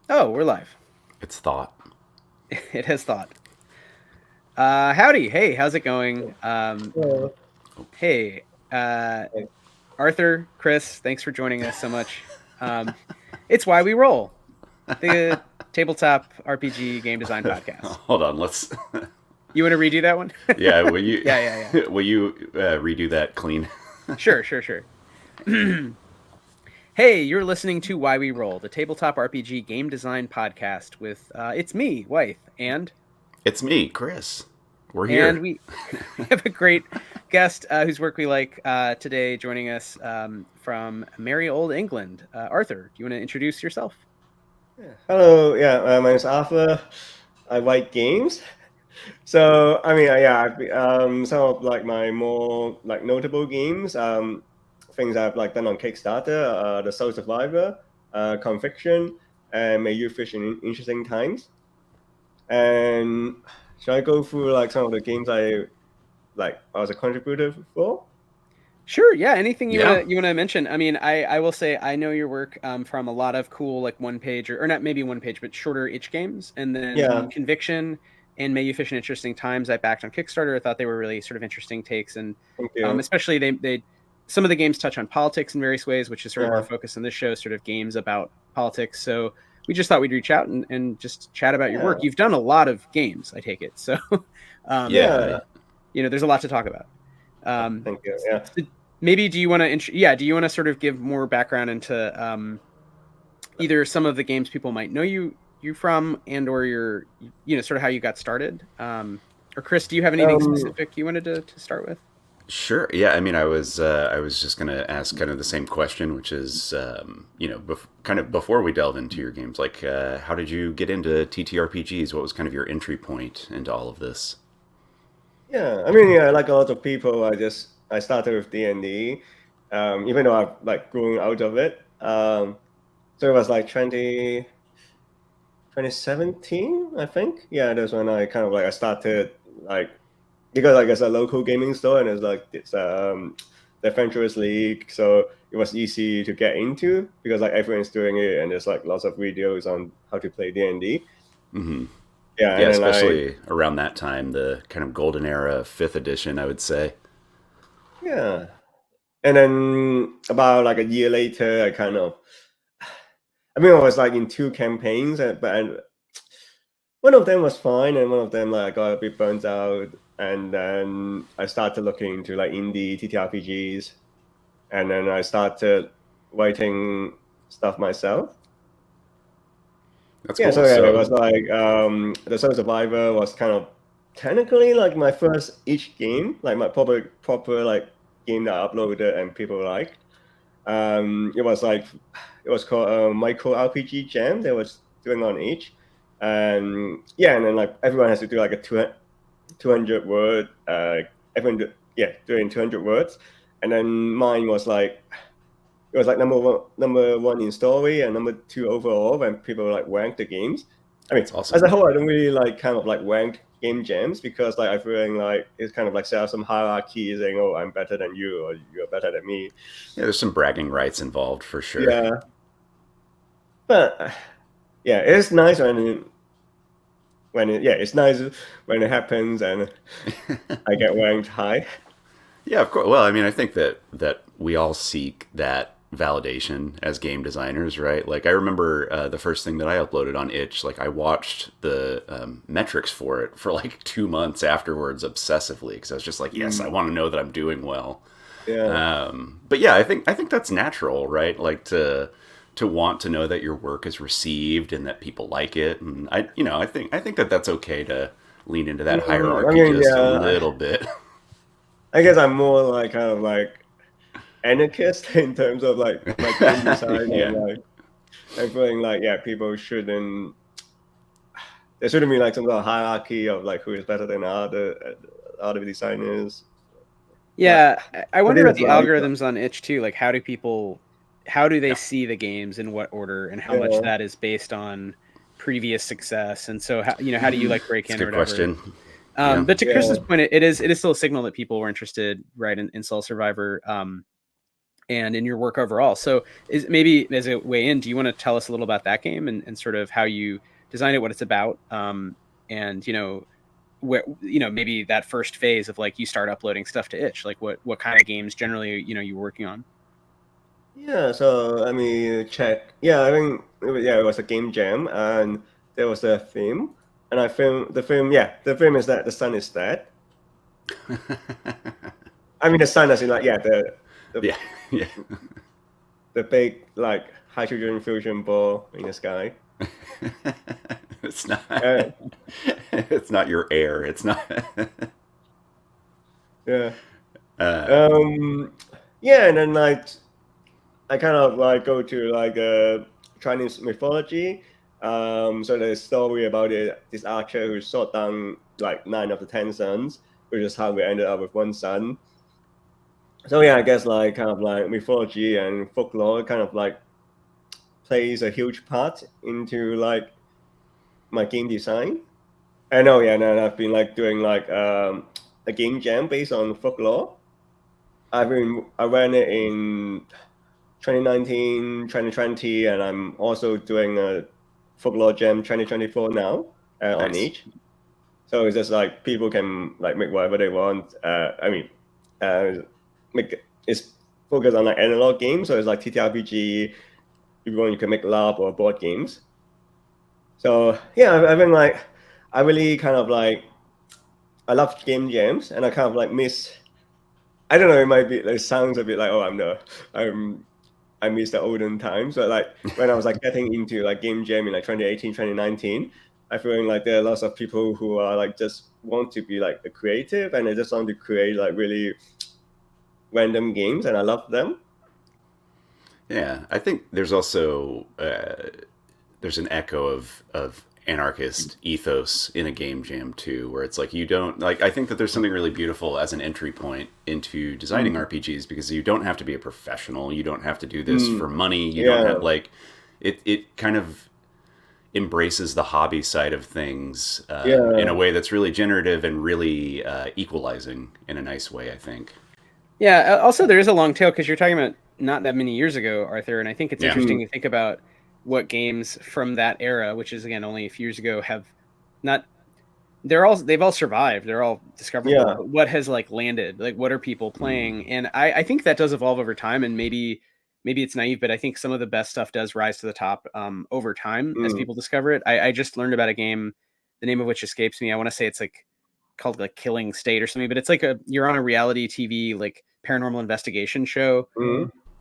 Oh, we're live. It's thought. It has thought. Howdy. Hey, how's it going? Well, Hey, uh, like, Arthur, Chris, thanks for joining us so much. It's Why We Roll, the tabletop RPG game design podcast. Hold on, let's. You want to redo that one? Yeah, will you? Yeah, yeah, yeah. Will you redo that clean? Sure, sure, sure. Hey, you're listening to Why We Roll, the tabletop RPG game design podcast with it's me, Wythe, It's me, Chris. We're and here. we have a great guest whose work we like today joining us from merry old England. Arthur, do you want to introduce yourself? yeah. Hello, my name's Arthur. I write games. So I mean, some of like my more like notable games, things I've like done on Kickstarter, the Soul Survivor, Conviction, and May You Fish in Interesting Times. And should I go through like some of the games I was a contributor for? Sure. Yeah. Anything Yeah. you wanna mention? I mean, I will say I know your work from a lot of cool like one page or not maybe one page but shorter itch games, and then the Yeah, Conviction and May You Fish in Interesting Times I backed on Kickstarter. I thought they were really sort of interesting takes, and thank you. especially they some of the games touch on politics in various ways, which is sort of our Yeah, focus on this show, sort of games about politics. So we just thought we'd reach out and just chat about your yeah, work. You've done a lot of games, I take it. So, um, Yeah. yeah. there's a lot to talk about. Um, Thank you. Yeah. so maybe do you want to, do you want to sort of give more background into either some of the games people might know you from, and or your, sort of how you got started? Or Chris, do you have anything Um, specific you wanted to start with? Sure. Yeah. I mean, I was just gonna ask kind of the same question, which is, kind of before we delve into your games, like, how did you get into TTRPGs? What was kind of your entry point into all of this? Yeah, I mean, yeah, like a lot of people, I started with D&D, even though I've like grown out of it. So it was like 2017, I think. Yeah, that's when I kind of like I started like because like it's a local gaming store and it's the Adventurous League, so it was easy to get into because like everyone's doing it and there's like lots of videos on how to play D&D. Hmm. Yeah, Yeah, and then I especially around that time, the kind of golden era, fifth edition, I would say. yeah. And then about like a year later, I mean, I was like in two campaigns, one of them was fine, and one of them like I got a bit burnt out. And then I started looking into like indie TTRPGs, and then I started writing stuff myself. That's Yeah, so cool. yeah, it was So like the Soul Survivor was kind of technically like my first each game, like my proper like game that I uploaded and people liked. It was like it was called micro RPG jam. They was doing on each, and yeah, and then like everyone has to do like a 200 word. Yeah, doing 200 words, and then mine was like it was like number one in story and number two overall when people like rank the games. I mean, it's as a awesome. whole, I don't really like kind of like rank game jams because like I feel like it's kind of like set up some hierarchy saying, oh, I'm better than you or you're better than me. Yeah, there's some bragging rights involved for sure. Yeah, but yeah, it's nice it's nice when it happens and I get ranked high. Yeah, of course. Well, I mean, I think that we all seek that validation as game designers, right? Like, I remember the first thing that I uploaded on Itch. Like, I watched the metrics for it for like 2 months afterwards, obsessively, because I was just like, yes, I Mm, want to know that I'm doing well. yeah, But yeah, I think that's natural, right? Like to want to know that your work is received and that people like it, and I think that that's okay to lean into that I hierarchy mean, just a yeah, little bit. I guess I'm more like kind of like anarchist in terms of like my game design and Yeah. like I'm feeling like yeah, people shouldn't there shouldn't be like some sort of hierarchy of like who is better than other designers. But Yeah, I but wonder this about is the life. algorithms on itch too. Like, how do they see the games in what order, and how much Yeah. that is based on previous success? And so, how do you Mm, like break it's a in or good whatever? question. Yeah. But to Chris's Yeah. point, it is still a signal that people were interested, right, in Soul Survivor. and in your work overall. So maybe as a way in, do you want to tell us a little about that game and sort of how you designed it, what it's about, and where maybe that first phase of like you start uploading stuff to itch, like what kind of games generally you're working on? Yeah, so let me check. Yeah, I think it was a game jam, and there was a theme, and I filmed the film. Yeah, the film is that the sun is dead. I mean, the sun as in like yeah, yeah. the big like hydrogen fusion ball in the sky. It's not. It's not your air. It's not. Yeah. Yeah, and then like I kind of like go to like Chinese mythology. So there's a story about this archer who shot down like 9 of the 10 sons, which is how we ended up with one son. So yeah, I guess like kind of like mythology and folklore kind of like plays a huge part into like my game design. And I've been like doing like a game jam based on folklore. I ran it in 2019, 2020, and I'm also doing a folklore jam 2024 now on Nice. each. So it's just like people can like make whatever they want. It's focused on like analog games, so it's like TTRPG. If you want, you can make LARP or board games. So yeah, I've been like, I really kind of like, I love game jams, and I kind of like miss. I don't know. It might be. It sounds a bit like, I miss the olden times. But like when I was like getting into like game jam in like 2018, 2019, I feel like there are lots of people who are like just want to be like a creative, and they just want to create like really random games, and I love them. Yeah, I think there's also there's an echo of anarchist ethos in a game jam too, where it's like you don't like. I think that there's something really beautiful as an entry point into designing RPGs because you don't have to be a professional. You don't have to do this for money. You don't have like it kind of embraces the hobby side of things in a way that's really generative and really equalizing in a nice way, I think. Yeah. Also, there is a long tail because you're talking about not that many years ago, Arthur, and I think it's interesting to think about what games from that era, which is again only a few years ago, have not. They've all survived. They're all discoverable. Yeah. But what has like landed? Like what are people playing? And I think that does evolve over time. And maybe it's naive, but I think some of the best stuff does rise to the top over time as people discover it. I just learned about a game, the name of which escapes me. I want to say it's like called like Killing State or something, but it's like you're on a reality TV like paranormal investigation show,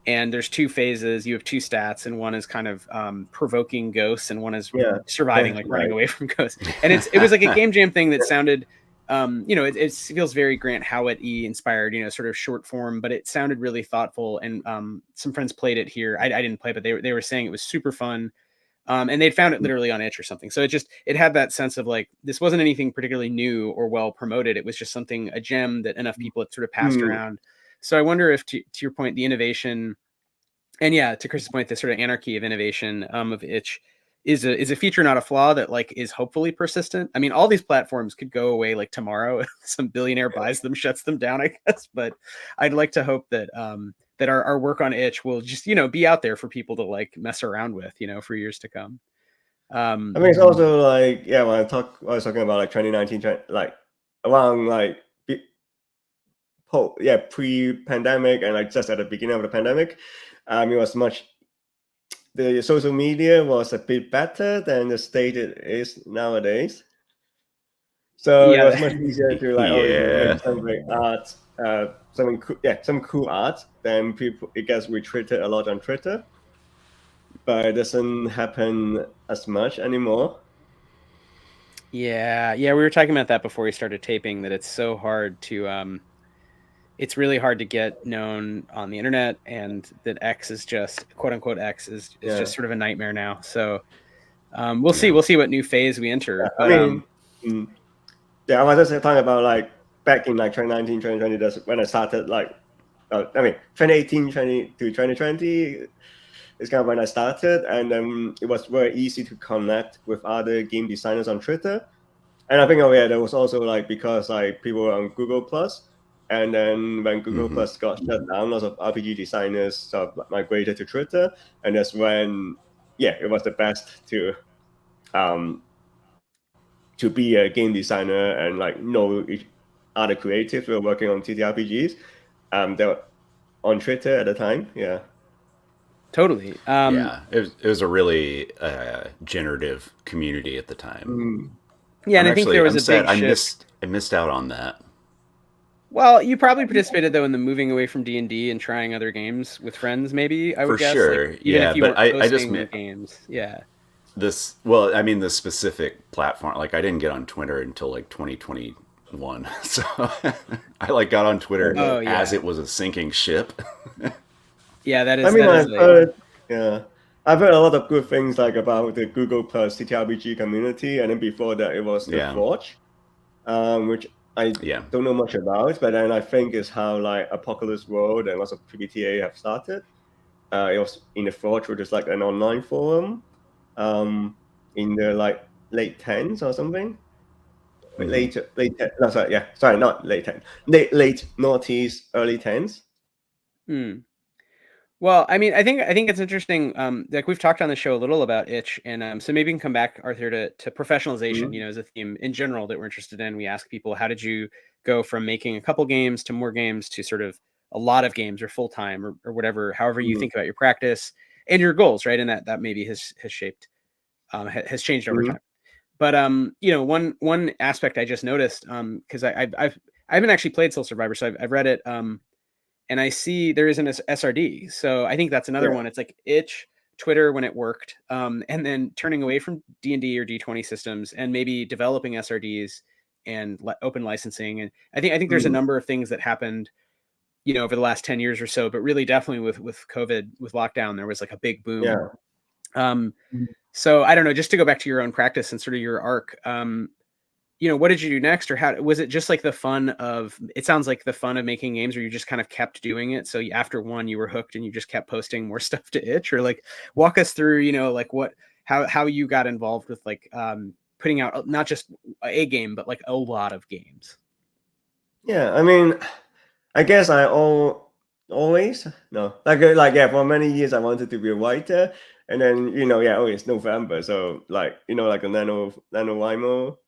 and there's two phases. You have two stats, and one is kind of provoking ghosts, and one is surviving, like running away from ghosts. And it was like a game jam thing that sounded, it feels very Grant Howitt-y inspired, sort of short form, but it sounded really thoughtful. And some friends played it here. I didn't play, but they were saying it was super fun. And they'd found it literally on itch or something. So it had that sense of like, this wasn't anything particularly new or well promoted. It was just a gem that enough people had sort of passed around. So I wonder if to your point, the innovation, and yeah, to Chris's point, the sort of anarchy of innovation of itch is a feature, not a flaw, that like is hopefully persistent. I mean, all these platforms could go away like tomorrow if some billionaire buys them, shuts them down, I guess. But I'd like to hope that that our work on itch will just be out there for people to like mess around with for years to come. I mean, it's also like when I was talking about like 2019, like around like pre-pandemic and like just at the beginning of the pandemic, it was the social media was a bit better than the state it is nowadays. So it was much easier to like make some great art, some cool art. Then it gets retweeted a lot on Twitter, but it doesn't happen as much anymore. Yeah, we were talking about that before we started taping, that it's so hard to it's really hard to get known on the internet, and that X is just quote unquote X is just sort of a nightmare now. So we'll see what new phase we enter. I mean, I was just talking about like back in like 2019, 2020, that's when I started like, 2018, to 2020 is kind of when I started, and it was very easy to connect with other game designers on Twitter. And I think there was also like because like people were on Google Plus, And then when Google Plus got shut down, lots of RPG designers sort of migrated to Twitter, and that's when, it was the best to be a game designer and like know other creatives who were working on TTRPGs. They were on Twitter at the time. Yeah. Totally. It was a really generative community at the time. Yeah, and I think there was a big shift. I missed out on that. Well, you probably participated though in the moving away from D&D and trying other games with friends. Maybe I would guess. Sure. Like, even if you but weren't I just posting games. Yeah. The specific platform. Like I didn't get on Twitter until like 2021, so I like got on Twitter as it was a sinking ship. Yeah, that is. I mean, I've heard a lot of good things like about the Google Plus TTRPG community, and then before that it was the Forge, which I don't know much about, but then I think is how like Apocalypse World and lots of PBTA have started. It was in the Forge, which is like an online forum, in the like late 10s or something. Late noughties, early 10s. Well, I mean, I think it's interesting. Like we've talked on the show a little about itch, and so maybe we can come back, Arthur, to professionalization. You know, as a theme in general that we're interested in. We ask people, how did you go from making a couple games to more games to sort of a lot of games or full time or whatever, however you think about your practice and your goals, right? And that maybe has shaped, has changed over time. But you know, one aspect I just noticed, because I haven't actually played Soul Survivor, so I've read it. And I see there is an SRD. So I think that's another one. It's like itch, Twitter when it worked, and then turning away from D&D or D20 systems and maybe developing SRDs and open licensing. And I think there's a number of things that happened, you know, over the last 10 years or so, but really definitely with COVID, with lockdown, there was like a big boom. So I don't know, just to go back to your own practice and sort of your arc, you know, what did you do next, or how was it just like the fun of, it sounds like the fun of making games, or you just kind of kept doing it? So after one, you were hooked and you just kept posting more stuff to itch, or like walk us through, you know, like how you got involved with like, putting out not just a game, but like a lot of games. Yeah. I mean, I guess always, no, for many years I wanted to be a writer, and then, you know, it's November. So like, you know, like a NaNoWriMo,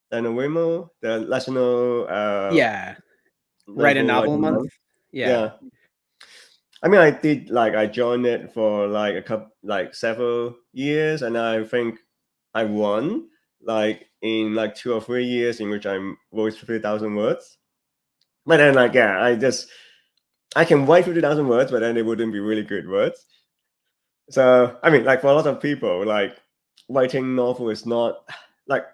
the national write a novel month. Yeah. I mean, I joined it for like several years, and I think I won like in like 2 or 3 years in which I wrote 50,000 words. But then like, I can write 50,000 words, but then they wouldn't be really good words. So I mean, like for a lot of people, like writing novel is not like,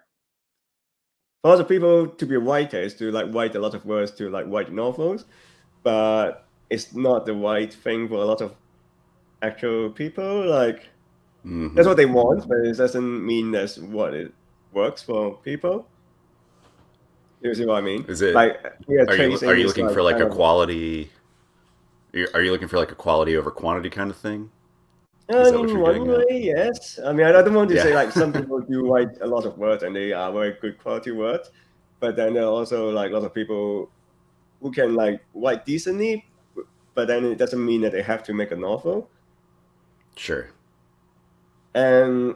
for lots of people to be a writer is to like write a lot of words to like write novels, but it's not the right thing for a lot of actual people. Like that's what they want, but it doesn't mean that's what it works for people. You see what I mean? Is it like are you looking for like a quality? Are you looking for like a quality over quantity kind of thing? In one way, yes. I mean, I don't want to say like some people do write a lot of words and they are very good quality words, but then there are also like a lot of people who can like write decently, but then it doesn't mean that they have to make a novel. Sure. And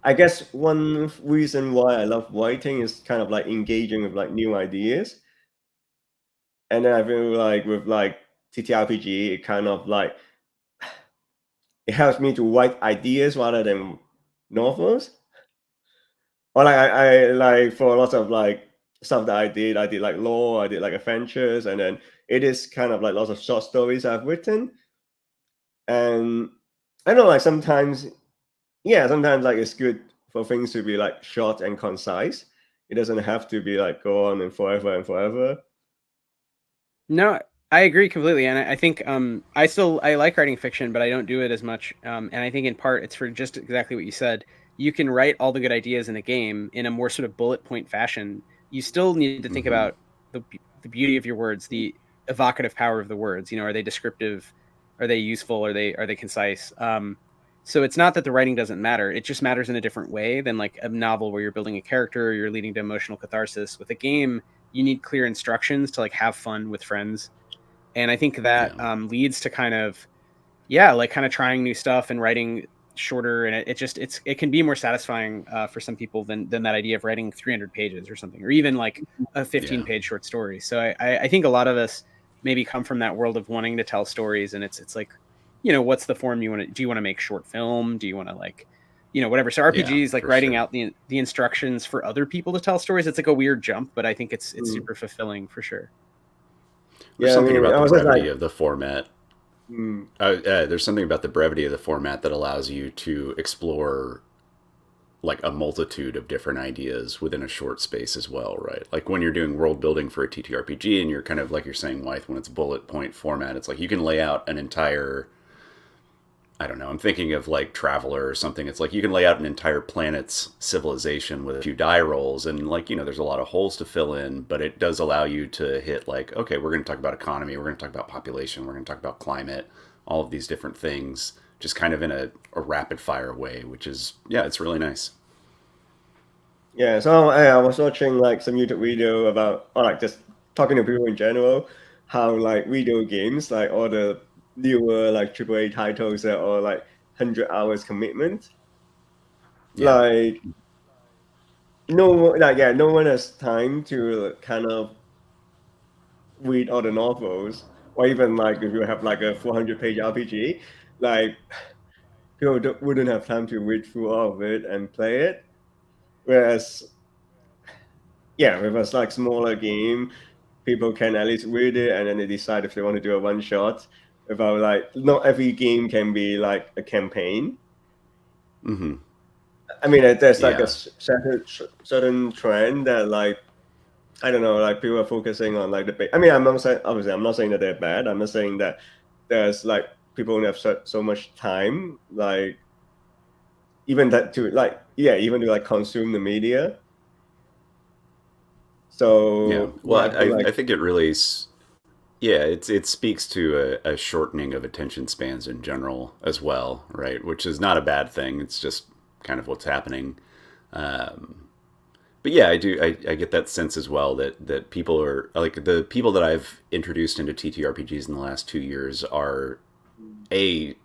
I guess one reason why I love writing is kind of like engaging with like new ideas. And then I feel like with like TTRPG, it kind of like, it helps me to write ideas rather than novels. Or like I like for lots of like stuff that I did like lore, I did like adventures, and then it is kind of like lots of short stories I've written. And I know like sometimes like it's good for things to be like short and concise. It doesn't have to be like go on and forever and forever. No, I agree completely, and I think I like writing fiction, but I don't do it as much. And I think in part it's for just exactly what you said. You can write all the good ideas in a game in a more sort of bullet point fashion. You still need to think about the beauty of your words, the evocative power of the words. You know, are they descriptive? Are they useful? Are they concise? So it's not that the writing doesn't matter. It just matters in a different way than like a novel where you're building a character, or you're leading to emotional catharsis. With a game, you need clear instructions to like have fun with friends. And I think that leads to kind of trying new stuff and writing shorter, and it can be more satisfying for some people than that idea of writing 300 pages or something, or even like a 15-page short story. So I think a lot of us maybe come from that world of wanting to tell stories, and it's like, what's the form you want to, do you want to make short film, do you want to like, whatever. So RPGs, like writing out the instructions for other people to tell stories, it's like a weird jump, but I think it's super fulfilling for sure. There's something about the brevity of the format. There's something about the brevity of the format that allows you to explore like a multitude of different ideas within a short space as well, right? Like when you're doing world building for a TTRPG and you're kind of like you're saying, Wythe, when it's bullet point format, it's like you can lay out an entire, I don't know, I'm thinking of like Traveler or something. It's like you can lay out an entire planet's civilization with a few die rolls, and like, there's a lot of holes to fill in, but it does allow you to hit like, okay, we're going to talk about economy, we're going to talk about population, we're going to talk about climate, all of these different things, just kind of in a rapid fire way, which is, it's really nice. Yeah, so I was watching like some YouTube video about, or like just talking to people in general, how like video games, like all the newer like AAA titles that are like 100 hours commitment. Like no one has time to kind of read all the novels, or even like if you have like a 400-page RPG, like people wouldn't have time to read through all of it and play it. Whereas with a like smaller game, people can at least read it and then they decide if they want to do a one shot. About like not every game can be like a campaign. I mean, there's like a certain trend that like, I don't know, like people are focusing on like the. I mean, I'm not saying, obviously I'm not saying that they're bad. I'm not saying that there's like people don't have so much time, like even that to like even to like consume the media. So I think it really. It speaks to a shortening of attention spans in general as well, right? Which is not a bad thing. It's just kind of what's happening. But I get that sense as well that people are like the people that I've introduced into TTRPGs in the last 2 years are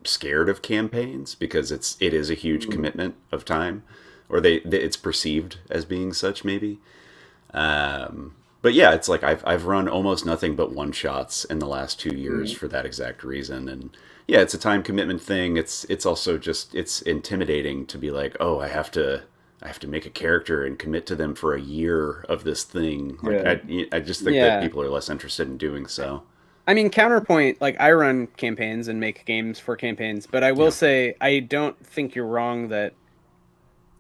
scared of campaigns because it is a huge commitment of time, or it's perceived as being such maybe. But it's like I've run almost nothing but one shots in the last 2 years for that exact reason, and it's a time commitment thing. It's also just it's intimidating to be like, oh, I have to make a character and commit to them for a year of this thing. Like I just think that people are less interested in doing so. I mean, counterpoint, like I run campaigns and make games for campaigns, but I will say I don't think you're wrong that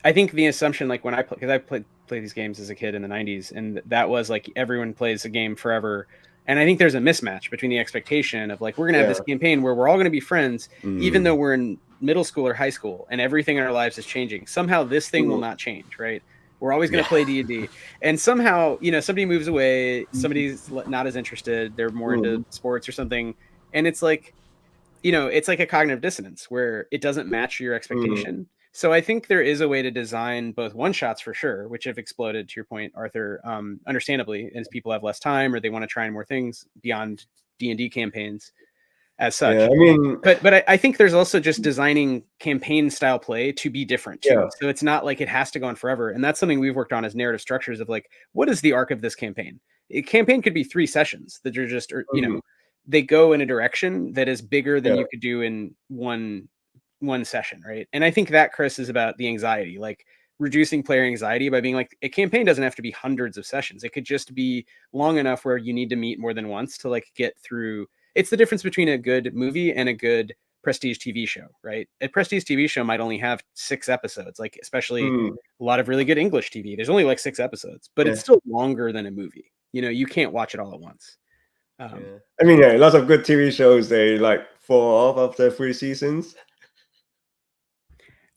I think the assumption, like when because I played these games as a kid in the 90s, and that was like everyone plays a game forever, and I think there's a mismatch between the expectation of like we're gonna have this campaign where we're all gonna be friends even though we're in middle school or high school and everything in our lives is changing. Somehow this thing will not change, right? We're always going to play D&D, and somehow somebody moves away, somebody's not as interested, they're more into sports or something, and it's like it's like a cognitive dissonance where it doesn't match your expectation. So I think there is a way to design both one shots for sure, which have exploded, to your point, Arthur, understandably, as people have less time or they want to try more things beyond D&D campaigns as such. I mean, but I think there's also just designing campaign style play to be different too. So it's not like it has to go on forever. And that's something we've worked on as narrative structures of like, what is the arc of this campaign? A campaign could be 3 sessions that are just, they go in a direction that is bigger than you could do in one session, right? And I think that, Chris, is about the anxiety, like reducing player anxiety by being like, a campaign doesn't have to be hundreds of sessions. It could just be long enough where you need to meet more than once to like get through. It's the difference between a good movie and a good prestige TV show, right? A prestige TV show might only have 6 episodes, like especially a lot of really good English TV. There's only like 6 episodes, but it's still longer than a movie. You can't watch it all at once. I mean, lots of good TV shows, they like fall off after 3 seasons.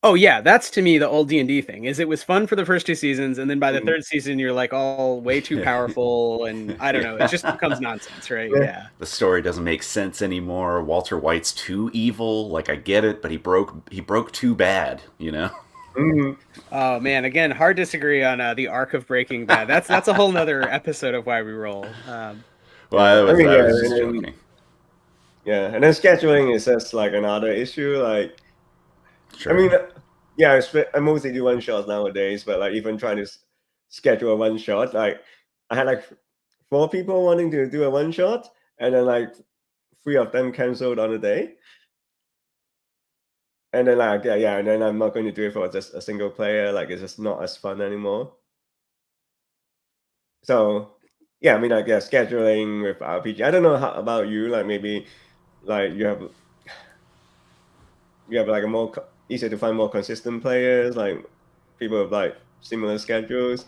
Oh yeah, that's to me the old D&D thing. Is it was fun for the first 2 seasons, and then by the 3rd season you're like all way too powerful, and I don't know, it just becomes nonsense, right? Yeah. The story doesn't make sense anymore. Walter White's too evil. Like I get it, but he broke too bad, Mm. Oh man, again, hard disagree on the arc of Breaking Bad. That's a whole nother episode of Why We Roll. Well, I mean, I yeah, was and just then, joking. yeah, and then scheduling is just like another issue. Like, I Sure. mean, yeah, I mostly do one shots nowadays, but like even trying to schedule a one shot, like I had like 4 people wanting to do a one shot, and then like 3 of them canceled on the day. And then like yeah, and then I'm not going to do it for just a single player. Like it's just not as fun anymore. So yeah, I mean like yeah, scheduling with RPG. I don't know how about you. Like maybe like you have like a more easier to find more consistent players, like people with like similar schedules.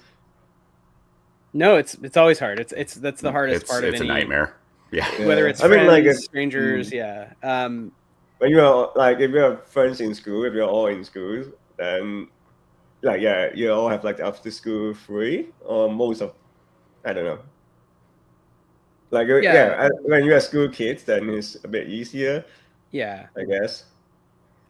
No, it's always hard. That's the hardest part of It's a any, nightmare. Yeah. whether Yeah, it's I mean like friends, strangers, yeah. when you're like if you have friends in school, if you're all in school, then like yeah, you all have like after school free or most of I don't know. Like Yeah, when you're school kids, then it's a bit easier, yeah. I guess.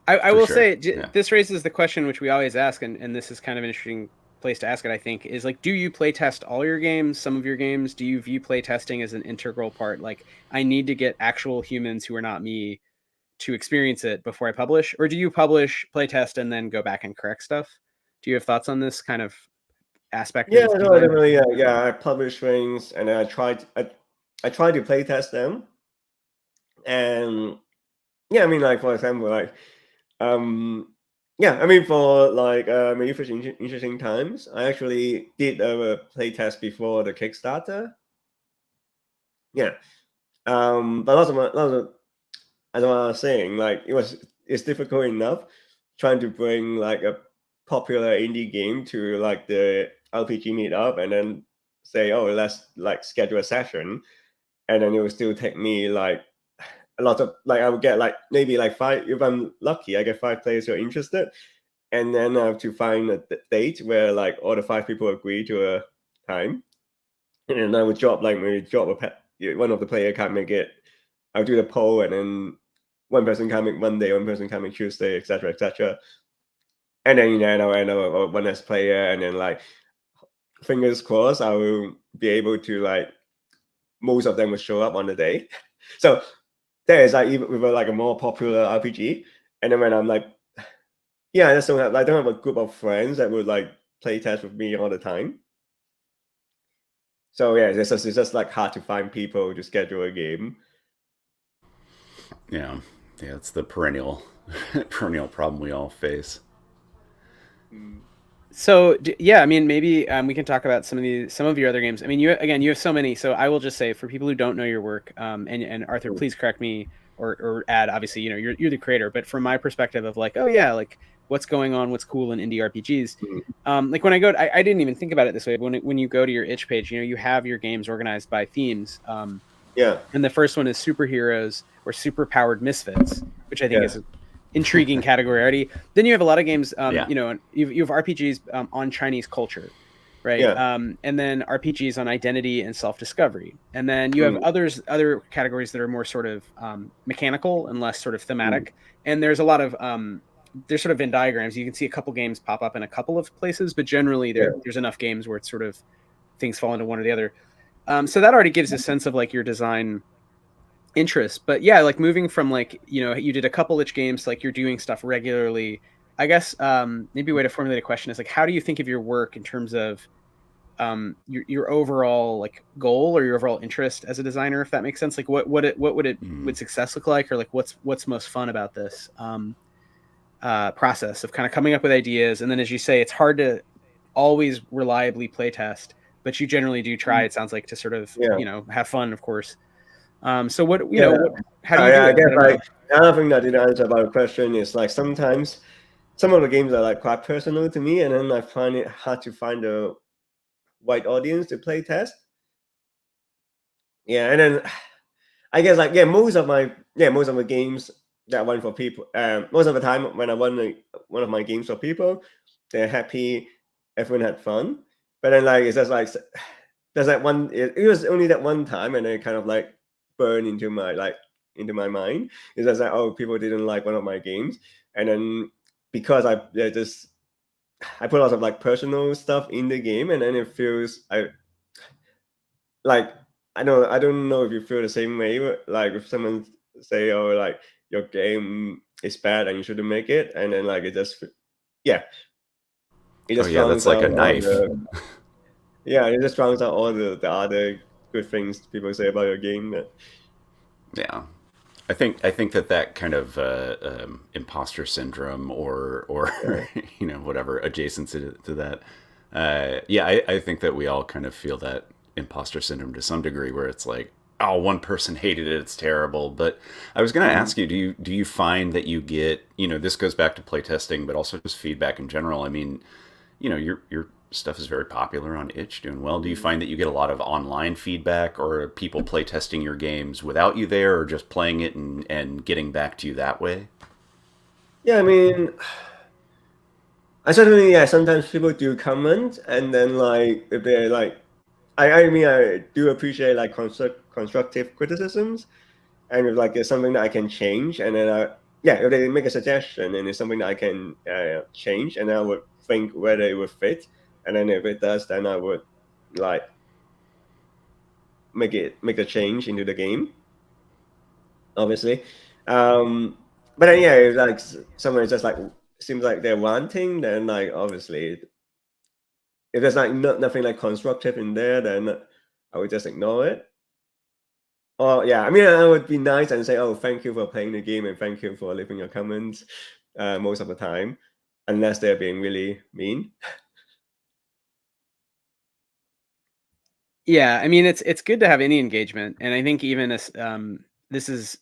I For will sure. say Yeah. this raises the question which we always ask, and this is kind of an interesting place to ask it. I think is like, do you play test all your games? Some of your games? Do you view play testing as an integral part? Like, I need to get actual humans who are not me to experience it before I publish, or do you publish, play test, and then go back and correct stuff? Do you have thoughts on this kind of aspect Yeah, of no, design? definitely. Yeah. I publish things, and then I try to play test them, and yeah, I mean, like for example, like yeah, I mean for like maybe for interesting times, I actually did a play test before the Kickstarter. Yeah, but lots of as I was saying, like it's difficult enough trying to bring like a popular indie game to like the RPG meetup and then say, oh, let's like schedule a session, and then it will still take me like a lot of like I would get like maybe like 5 if I'm lucky, I get 5 players who are interested, and then I have to find a date where like all the 5 people agree to a time, and then I would drop like maybe drop one of the player can't make it. I'll do the poll, and then one person can make Monday, one person can make Tuesday, etc., etc. And then I know one less player, and then like fingers crossed, I will be able to like most of them will show up on the day. So that is like even with like a more popular RPG. And then when I'm like, yeah, I don't have a group of friends that would like play test with me all the time. So yeah, it's just like hard to find people to schedule a game. Yeah. Yeah. It's the perennial perennial problem we all face. So yeah, I mean, maybe we can talk about some of your other games. I mean, you have so many. So I will just say for people who don't know your work, and Arthur, please correct me or add. Obviously, you're the creator, but from my perspective of like, oh yeah, like what's going on, what's cool in indie RPGs. Like when I go, I didn't even think about it this way. But when you go to your itch page, you have your games organized by themes. Yeah. And the first one is superheroes or superpowered misfits, which I think Yeah. is an intriguing category already. Then you have a lot of games, Yeah. you have RPGs on Chinese culture, right? Yeah. And then RPGs on identity and self-discovery. And then you have other categories that are more sort of mechanical and less sort of thematic. And there's a lot of there's sort of Venn diagrams. You can see a couple games pop up in a couple of places, but generally there's enough games where it's sort of things fall into one or the other. So that already gives a sense of like your design interest. But yeah, like moving from like, you did a couple itch games, like you're doing stuff regularly. I guess maybe a way to formulate a question is like, how do you think of your work in terms of your overall like goal or your overall interest as a designer, if that makes sense? Like what would success look like, or like what's most fun about this process of kind of coming up with ideas? And then, as you say, it's hard to always reliably play test, but you generally do try, it sounds like, to sort of have fun, of course. So how do you do I it? guess I don't like know. another thing that didn't answer about the question is like sometimes some of the games are like quite personal to me, and then I find it hard to find a wide audience to play test. Yeah, and then I guess like most of the games that I run for people, most of the time when I run one of my games for people, they're happy, everyone had fun. But then like it's just like there's that one. It was only that one time, and then it kind of like burned into my mind. It's just like, oh, people didn't like one of my games, and then because I just I put lots of like personal stuff in the game, and then it feels like I don't know if you feel the same way. Like if someone say, "Oh, like your game is bad and you shouldn't make it," and then like it just yeah, it Oh just yeah, that's drowns like out a all knife. the it just drowns out all the other good things people say about your game. Yeah. I think that kind of imposter syndrome or Yeah. whatever adjacent to that. Yeah, I think that we all kind of feel that imposter syndrome to some degree, where it's like, oh, one person hated it, it's terrible. But I was going to ask you, do you find that you get, this goes back to playtesting, but also just feedback in general. I mean, your stuff is very popular on itch, doing well. Do you find that you get a lot of online feedback, or people play testing your games without you there, or just playing it and getting back to you that way? Yeah, I mean, I certainly sometimes people do comment, and then like if they're like, I mean I do appreciate like constructive criticisms, and if like it's something that I can change, and then if they make a suggestion and it's something that I can change, and I would think whether it would fit, and then if it does, then I would like make a change into the game, obviously. But then if like someone is just like seems like they're wanting, then like obviously if there's like nothing like constructive in there, then I would just ignore it. Or I mean, I would be nice and say, "Oh, thank you for playing the game and thank you for leaving your comments." Most of the time, unless they're being really mean. Yeah, I mean it's good to have any engagement, and I think even as this is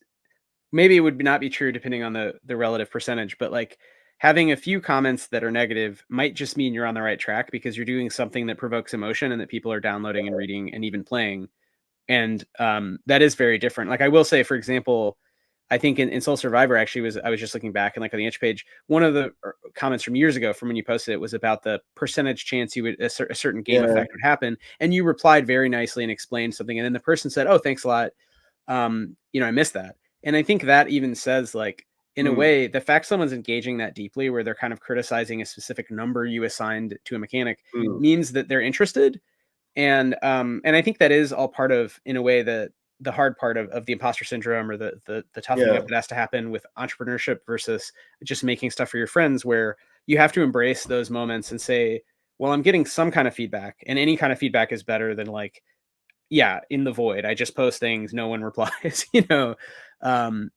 maybe it would not be true depending on the relative percentage, but like having a few comments that are negative might just mean you're on the right track because you're doing something that provokes emotion and that people are downloading and reading and even playing. And that is very different. Like I will say, for example, I think in Soul Survivor actually I was just looking back and like on the itch page, one of the comments from years ago from when you posted it was about the percentage chance you would a certain game Yeah. effect would happen, and you replied very nicely and explained something, and then the person said, "Oh, thanks a lot. I missed that." And I think that even says like in a Mm, way, the fact someone's engaging that deeply, where they're kind of criticizing a specific number you assigned to a mechanic, mm, means that they're interested, and I think that is all part of, in a way, the hard part of the imposter syndrome, or the toughening yeah. up that has to happen with entrepreneurship versus just making stuff for your friends, where you have to embrace those moments and say, well, I'm getting some kind of feedback, and any kind of feedback is better than like, yeah, in the void, I just post things, no one replies. Um,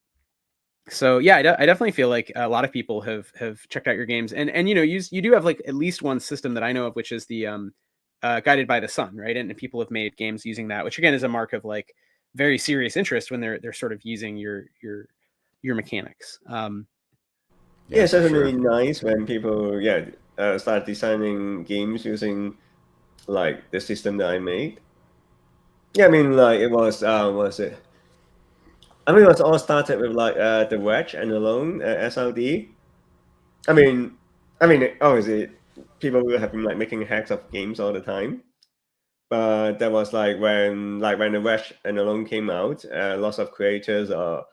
so yeah, I definitely feel like a lot of people have checked out your games, and you do have like at least one system that I know of, which is the guided by the sun, right? And people have made games using that, which again is a mark of like very serious interest when they're sort of using your mechanics. Yeah, Yeah, it's for certainly sure. nice when people start designing games using like the system that I made. Yeah, I mean like it was what was it? I mean it was all started with like the wedge and alone SLD. I mean, obviously, people will have been like making hacks of games all the time, but that was like when the Wedge and Alone came out, lots of creators are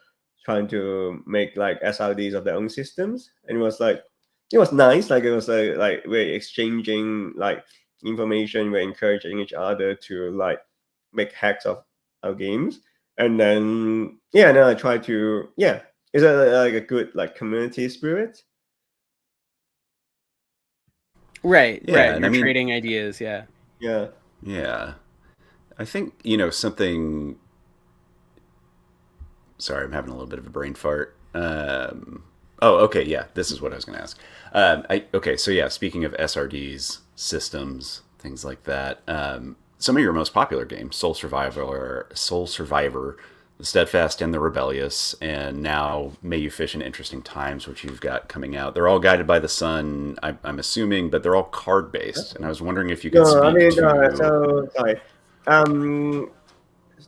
trying to make like SRDs of their own systems, and it was nice. Like it was like we're exchanging like information, we're encouraging each other to like make hacks of our games, and then and then I try to it's like a good like community spirit. Right. Yeah, and I You're mean, trading ideas. Yeah. Yeah. yeah, I think something. Sorry, I'm having a little bit of a brain fart. Oh, okay, yeah, this is what I was going to ask. Okay, so yeah, speaking of SRDs, systems, things like that. Some of your most popular games, Soul Survivor, The Steadfast and the Rebellious, and now May You Fish in Interesting Times, which you've got coming out. They're all guided by the sun, I'm assuming, but they're all card based. And I was wondering if you could No, I speak mean, to. so sorry. Um,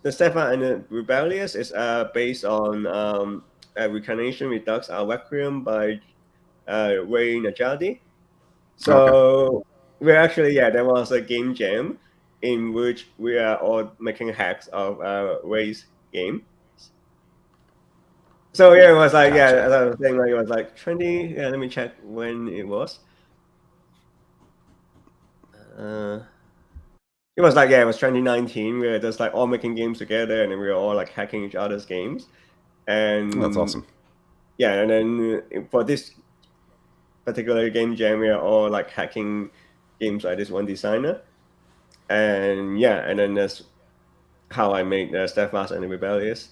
the Stefan and the Rebellious is based on a Reincarnation Redux Our Requiem by Ray Najadi. Okay. So we're actually there was a game jam in which we are all making hacks of Ray's game. So it was like as Gotcha. I was saying, like it was like 20. Yeah, let me check when it was. it was like, it was 2019. We were just like all making games together, and then we were all like hacking each other's games. And That's awesome. Yeah, and then for this particular game jam, we are all like hacking games by this one designer. And and then that's how I made Steadfast and the Rebellious.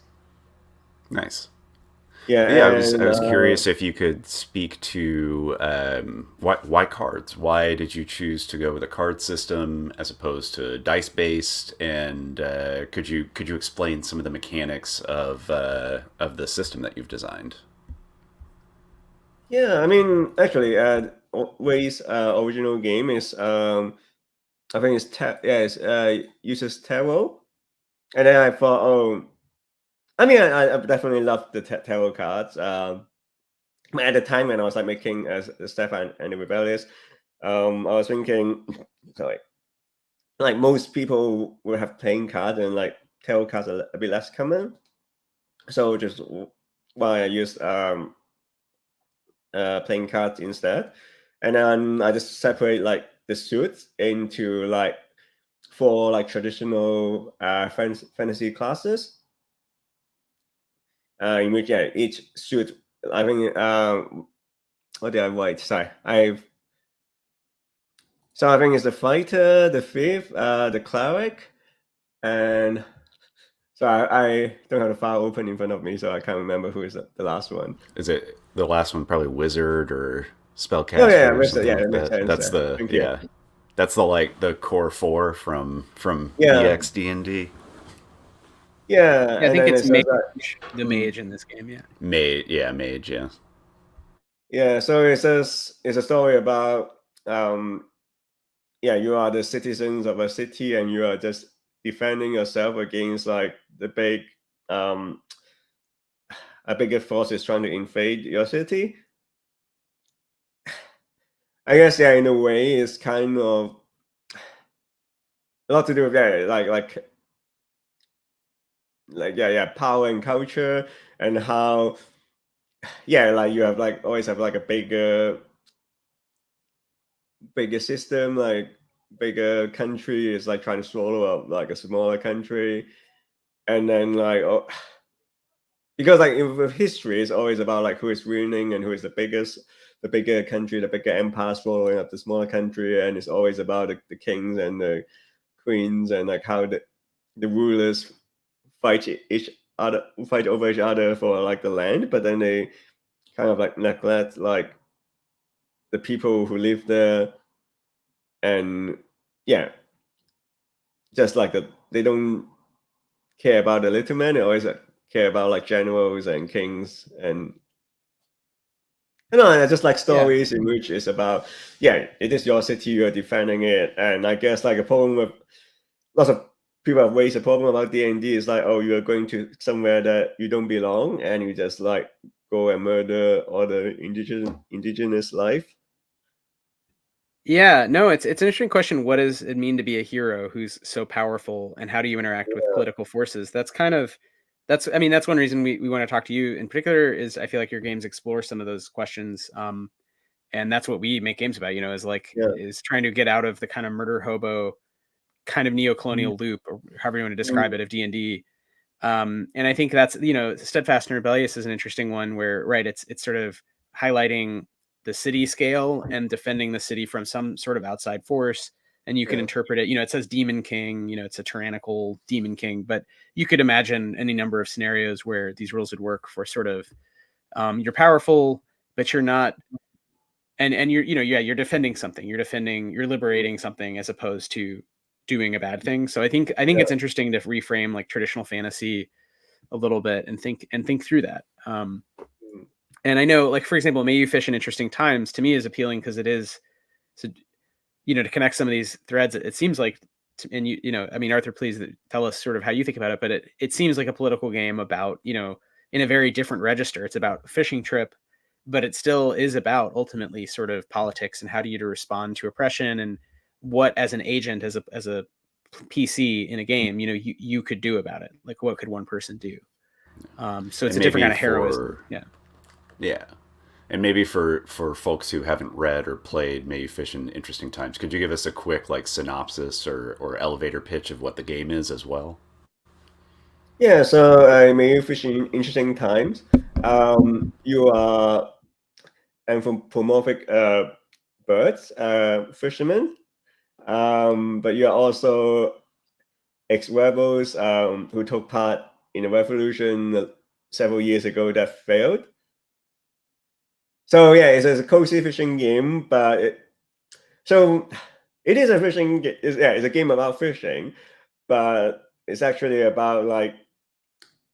Nice. Yeah, Yeah, and I was curious if you could speak to why cards. Why did you choose to go with a card system as opposed to dice based? And could you explain some of the mechanics of the system that you've designed? yeah, I mean, actually, Way's original game is I think it's uses tarot, and then I thought, oh, I mean, I definitely love the tarot cards. But at the time when I was like making Stefan and the Rebellious, I was thinking, sorry, like most people will have playing cards, and like tarot cards are a bit less common. So just why I used playing cards instead, and then I just separate like the suits into like 4 like traditional fantasy classes. In which each suit, I think what did I write? Sorry, I think it's the fighter, the thief, the cleric, and so I don't have the file open in front of me, so I can't remember who is the last one. Is it the last one? Probably wizard or spellcaster Oh yeah, or something like that makes that. sense. That's the Thank you. That's the like the core 4 from Yeah. EX D&D. Yeah, I think it's mage, the mage in this game. Yeah. Mage, yeah. Yeah, so it's a story about you are the citizens of a city, and you are just defending yourself against like the big a bigger force is trying to invade your city. I guess in a way it's kind of a lot to do with power and culture, and how like you have like always have like a bigger system, like bigger country is like trying to swallow up like a smaller country, and then because like with history it's always about like who is winning and who is the bigger country, the bigger empire swallowing up the smaller country, and it's always about the kings and the queens, and like how the rulers fight over each other for like the land, but then they kind of like neglect like the people who live there, and just like they don't care about the little men. They always care about like generals and kings, and I just like stories in which it's about it is your city, you're defending it. And I guess like a problem with lots of people have raised a problem about D&D is like, oh, you're going to somewhere that you don't belong, and you just like go and murder all the indigenous life. Yeah, no, it's an interesting question. What does it mean to be a hero who's so powerful, and how do you interact with political forces? That's one reason we want to talk to you in particular. Is I feel like your games explore some of those questions, and that's what we make games about. Is trying to get out of the kind of murder hobo, kind of neo-colonial loop, or however you want to describe it, of D&D. And I think that's Steadfast and Rebellious is an interesting one where it's sort of highlighting the city scale and defending the city from some sort of outside force, and you can interpret it. It says Demon King. It's a tyrannical Demon King, but you could imagine any number of scenarios where these rules would work for sort of you're powerful, but you're not, and you're defending something. You're liberating something as opposed to doing a bad thing. So I think it's interesting to reframe like traditional fantasy a little bit and think through that. And I know, like, for example, May You Fish in Interesting Times to me is appealing because it is, so, to connect some of these threads, it seems like, and Arthur, please tell us sort of how you think about it, but it seems like a political game about, in a very different register. It's about a fishing trip, but it still is about ultimately sort of politics and how do you respond to oppression, and what as an agent, as a PC in a game, you could do about it. Like, what could one person do? So it's a different kind of heroism. Yeah. And maybe for folks who haven't read or played maybe Fish in Interesting Times, could you give us a quick like synopsis or elevator pitch of what the game is as well? Yeah, so maybe fishing interesting times. You are anthropomorphic birds, fishermen, but you are also ex-rebels who took part in a revolution several years ago that failed. So yeah, it's a cozy fishing game, but it is a fishing. It's a game about fishing, but it's actually about like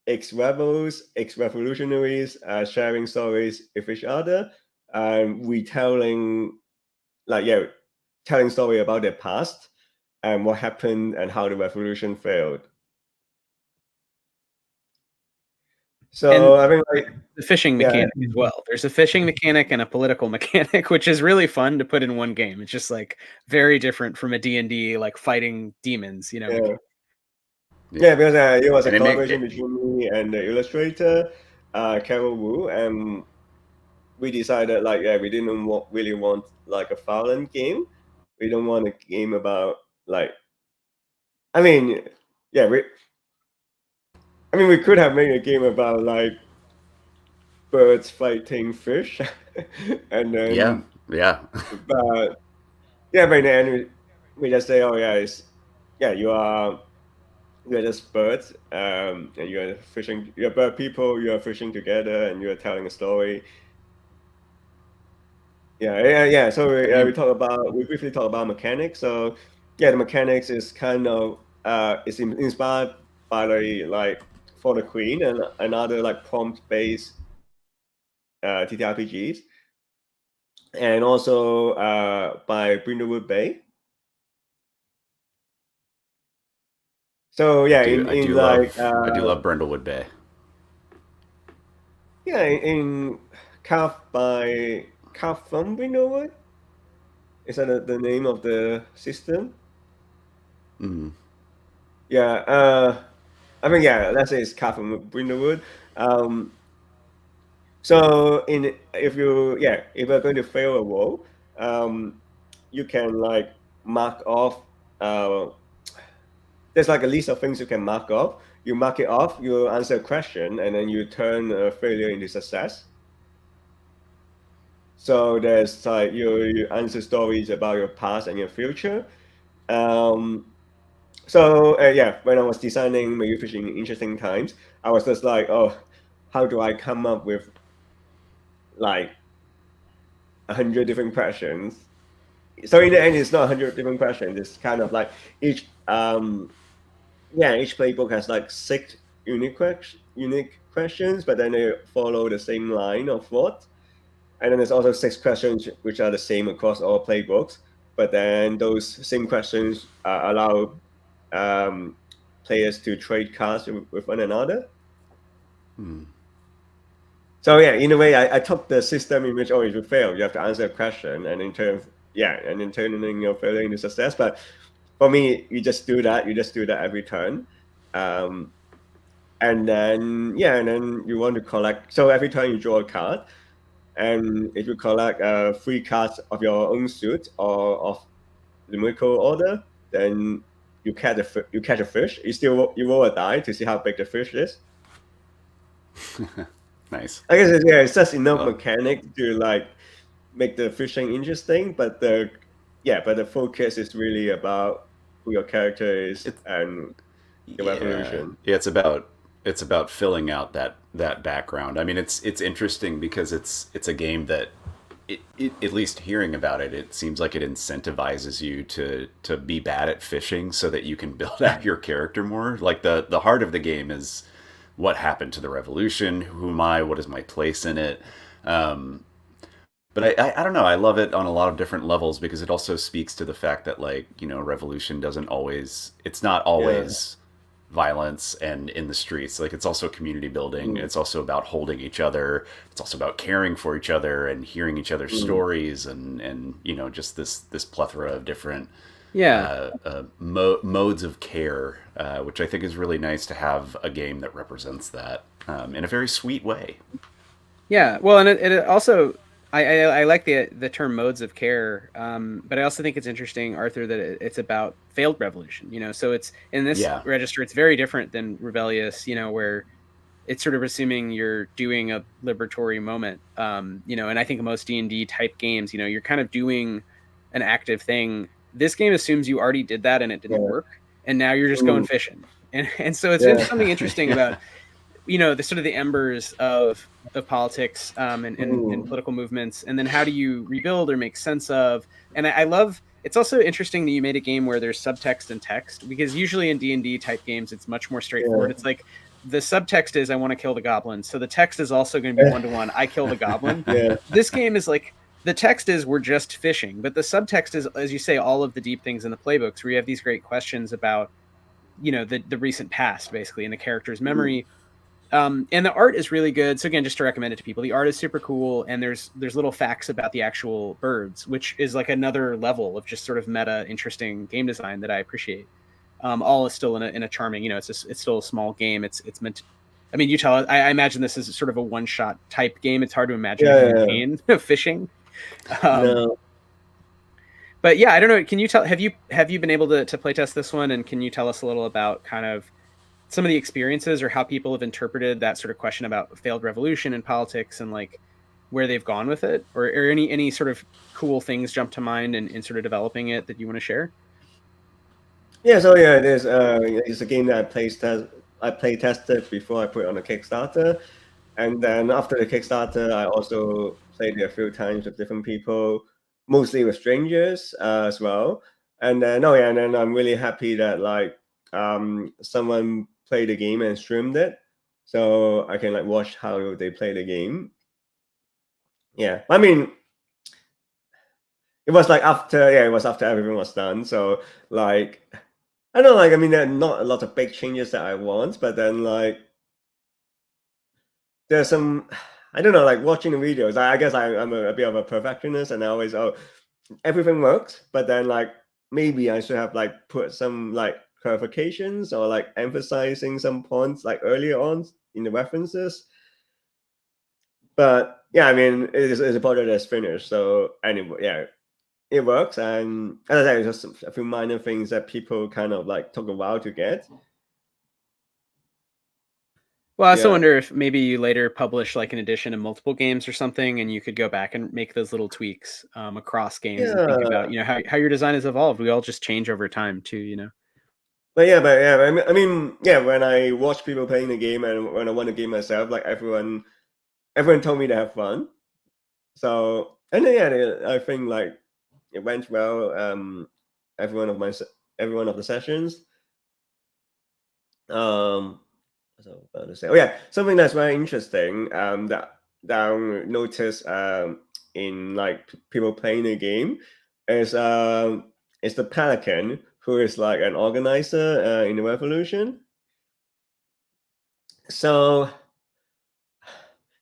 ex-rebels, ex-revolutionaries sharing stories with each other and retelling, like telling story about their past and what happened and how the revolution failed. And So I think like the fishing mechanic as well. There's a fishing mechanic and a political mechanic, which is really fun to put in one game. It's just like very different from a D&D like fighting demons, you know. yeah, yeah, because it was a And it make collaboration between me and the illustrator, Carol Wu, and we decided like we didn't really want like a violent game. We don't want a game about like I mean yeah we could have made a game about like birds fighting fish, and yeah, then yeah. but yeah, by the end we just say, oh yeah, you're just birds, and you're fishing. You're bird people. You're fishing together, and you're telling a story. Yeah. So I mean, we briefly talk about mechanics. So yeah, the mechanics is kind of it's inspired by the like For the Queen and another like prompt based TTRPGs, and also by Brindlewood Bay. So yeah, in like I do love Brindlewood Bay. yeah, in Carved from Brindlewood. Is that the name of the system? Mm. Yeah, I mean yeah, let's say it's Carved from Brindlewood. Um, so in if you're going to fail a roll, you can like mark off. There's like a list of things you can mark off. You mark it off, you answer a question, and then you turn a failure into success. So there's like you answer stories about your past and your future. So yeah, when I was designing Maybe Fishing in Interesting Times, I was just like, oh, how do I come up with like 100 different questions? So in the end, it's not 100 different questions. It's kind of like each each playbook has like 6 unique questions, but then they follow the same line of thought. And then there's also 6 questions which are the same across all playbooks. But then those same questions allow players to trade cards with one another. So yeah, in a way, I took the system in which if you fail, you have to answer a question, and in turning your failure into success. But for me, you just do that. You just do that every turn. And then you want to collect. So every time you draw a card, and if you collect 3 cards of your own suit or of numerical order, then you catch a fish. You roll a die to see how big the fish is. Nice. I guess it's just enough mechanic to like make the fishing interesting, but the focus is really about who your character is and the revolution. Yeah, it's about filling out that background. I mean, it's interesting because it's a game that at least hearing about it, it seems like it incentivizes you to be bad at fishing so that you can build out your character more. Like the heart of the game is what happened to the revolution, who am I, what is my place in it. But I don't know. I love it on a lot of different levels because it also speaks to the fact that like revolution doesn't always. It's not always violence and in the streets. Like it's also community building. It's also about holding each other. It's also about caring for each other and hearing each other's stories and just this plethora of different modes of care, which I think is really nice to have a game that represents that in a very sweet way. Yeah, well, and it also I like the term modes of care, but I also think it's interesting, Arthur, that it's about failed revolution. So it's in this Yeah. register, it's very different than rebellious. Where it's sort of assuming you're doing a liberatory moment. And I think most D&D type games, you're kind of doing an active thing. This game assumes you already did that and it didn't Yeah. work, and now you're just going Mm, fishing. And so it's yeah. something interesting Yeah. about the sort of the embers of politics, and Mm, political movements, and then how do you rebuild or make sense of. And I love, it's also interesting that you made a game where there's subtext and text, because usually in D&D type games it's much more straightforward. yeah. It's like the subtext is I want to kill the goblin, so the text is also going to be one-to-one I kill the goblin. Yeah. This game is like the text is we're just fishing, but the subtext is, as you say, all of the deep things in the playbooks, where you have these great questions about the recent past, basically, and the character's Mm, memory. And the art is really good. So again, just to recommend it to people, the art is super cool, and there's little facts about the actual birds, which is like another level of just sort of meta, interesting game design that I appreciate. All is still in a charming, it's still a small game. It's meant to, I mean, you tell. I imagine this is sort of a one shot type game. It's hard to imagine a yeah. Yeah. campaign of fishing. Um, No. but yeah, I don't know. Can you tell? Have you been able to play test this one? And can you tell us a little about kind of some of the experiences, or how people have interpreted that sort of question about failed revolution in politics, and like where they've gone with it, or any sort of cool things jump to mind in sort of developing it that you want to share? Yeah. So yeah, it's a game that I play tested before I put it on a Kickstarter, and then after the Kickstarter, I also played it a few times with different people, mostly with strangers as well. And then and then I'm really happy that someone played the game and streamed it, so I can like watch how they play the game. Yeah, I mean, it was after everything was done. So like, I don't know, I mean, there are not a lot of big changes that I want, but then there's some, I don't know, like watching the videos. I guess I'm a bit of a perfectionist, and I always everything works, but then maybe I should have put some clarifications or emphasizing some points earlier on in the references. But yeah, I mean, it's a project that's finished. So anyway, yeah, it works, and as I said, it's just a few minor things that people kind of took a while to get. Well, I also Yeah, wonder if maybe you later publish like an edition of multiple games or something, and you could go back and make those little tweaks across games, and think yeah, about how your design has evolved. We all just change over time too. but yeah, I mean, yeah. When I watch people playing the game, and when I want the game myself, everyone told me to have fun. So and then, yeah, I think it went well. Every one of my every one of the sessions. Um, what was I about to say? Oh yeah, something that's very interesting. That I noticed in people playing the game is the Pelican, who is like an organizer in the revolution. So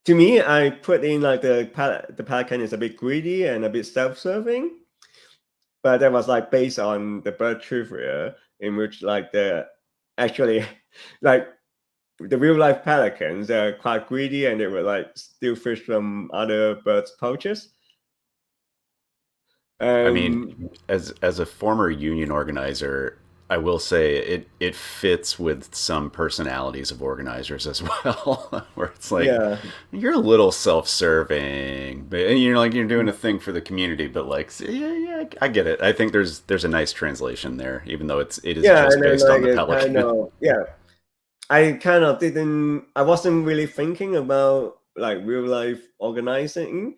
to me, I put in the Pelican is a bit greedy and a bit self-serving, but that was based on the bird trivia, in which the actually like the real life pelicans are quite greedy, and they would steal fish from other birds' pouches. I mean, And as a former union organizer, I will say it fits with some personalities of organizers as well, where it's like yeah, you're a little self-serving, but you're you're doing a thing for the community, but yeah, I get it. I think there's a nice translation there, even though it is yeah, just and then based on the it kind pelican. of I wasn't really thinking about real life organizing.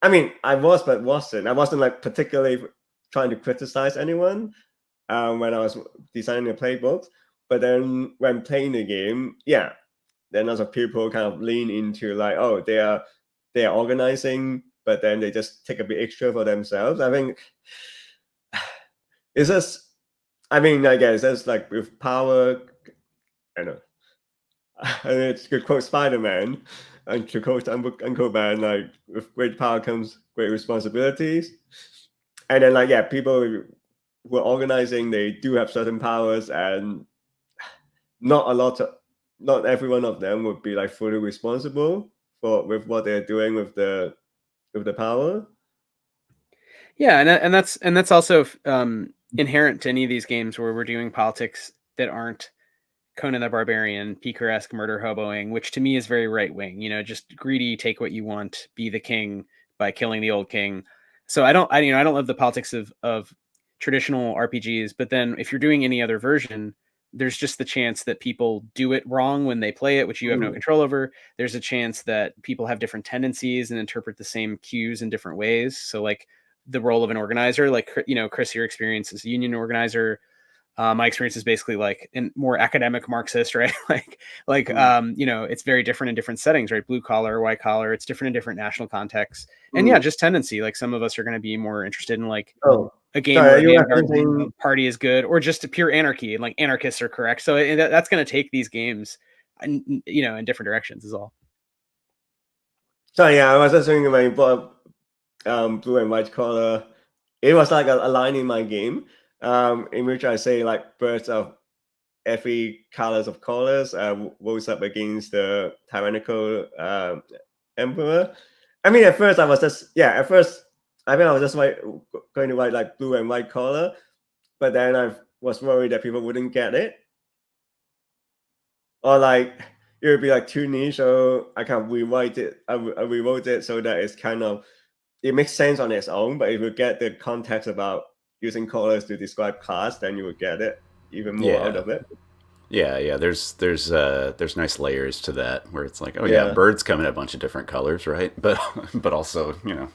I mean, I was, but wasn't. I wasn't particularly trying to criticize anyone when I was designing the playbooks. But then when playing the game, yeah, then lots of people kind of lean into oh, they are organizing, but then they just take a bit extra for themselves. I think it's just, I mean, I guess that's with power. I know, and it's to quote Spider-Man, and to quote Uncle Ben, with great power comes great responsibilities. And then yeah, people who are organizing, they do have certain powers, and not a lot of, not every one of them would be fully responsible with what they're doing with the power. Yeah, and that's also inherent to any of these games where we're doing politics that aren't Conan the Barbarian, picaresque murder hoboing, which to me is very right wing. You know, just greedy, take what you want, be the king by killing the old king. So I don't love the politics of traditional RPGs. But then if you're doing any other version, there's just the chance that people do it wrong when they play it, which you have no control over. There's a chance that people have different tendencies and interpret the same cues in different ways. So like the role of an organizer, like, you know, Chris, your experience as a union organizer, my experience is basically like in more academic Marxist, right? You know, it's very different in different settings, right? Blue collar, white collar, it's different in different national contexts. And yeah, just tendency. Like some of us are going to be more interested in like a game where the vanguard party is good, or just a pure anarchy and like anarchists are correct. So that's going to take these games, you know, in different directions is all. So yeah, I was just thinking when you bought blue and white collar, it was like a line in my game, in which I say like birds of every colors of colors rose up against the tyrannical emperor. I mean, at first I was just I was just going to write like blue and white collar, but then I was worried that people wouldn't get it, or like it would be like too niche, so I can rewrite it. I rewrote it so that it's kind of, it makes sense on its own, but if you get the context about using colors to describe class, then you would get it even more out of it. Yeah. There's nice layers to that where it's like, birds come in a bunch of different colors, right? But also, you know,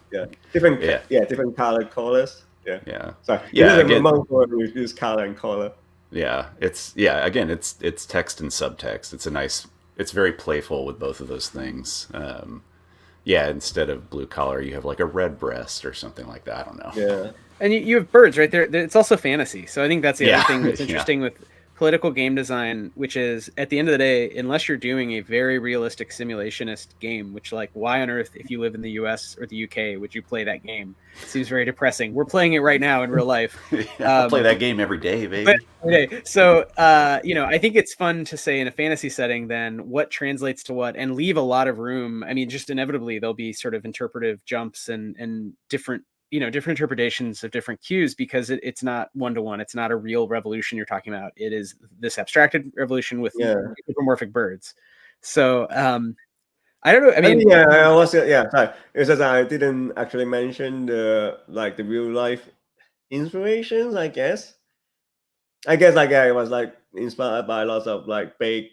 different colored colors. Yeah. Sorry. Yeah. Again, we use color and color. Yeah. Again, it's text and subtext. It's very playful with both of those things. Instead of blue collar, you have like a red breast or something like that. I don't know. Yeah. And you have birds right there. It's also fantasy. So I think that's the other thing that's interesting with political game design, which is at the end of the day, unless you're doing a very realistic simulationist game, which like why on earth, if you live in the US or the UK, would you play that game? It seems very depressing. We're playing it right now in real life. I play that game every day, baby. So, you know, I think it's fun to say in a fantasy setting, then what translates to what, and leave a lot of room. I mean, just inevitably there'll be sort of interpretive jumps and different, you know, different interpretations of different cues, because it's not one-to-one. It's not a real revolution you're talking about. It is this abstracted revolution with anthropomorphic birds. So I don't know. I mean, sorry. It's just I didn't actually mention the real life inspirations, I guess like it was like inspired by lots of like big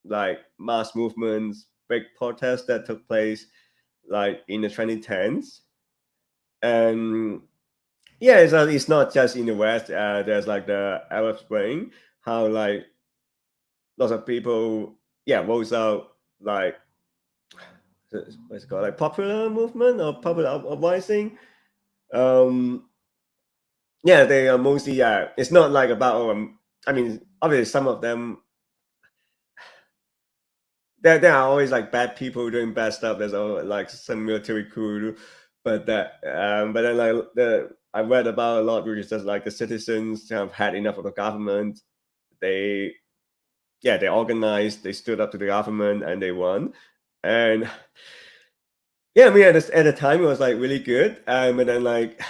like mass movements, big protests that took place like in the 2010s. And it's not just in the West. There's like the Arab Spring, how like lots of people rose out like what's it called, like popular movement or popular uprising. They are mostly it's not like about I mean, obviously some of them there are always like bad people doing bad stuff. There's always like some military coup, but then like I read about a lot, which is just like the citizens have had enough of the government. They organized, they stood up to the government, and they won. And I mean, at the time it was like really good. But then like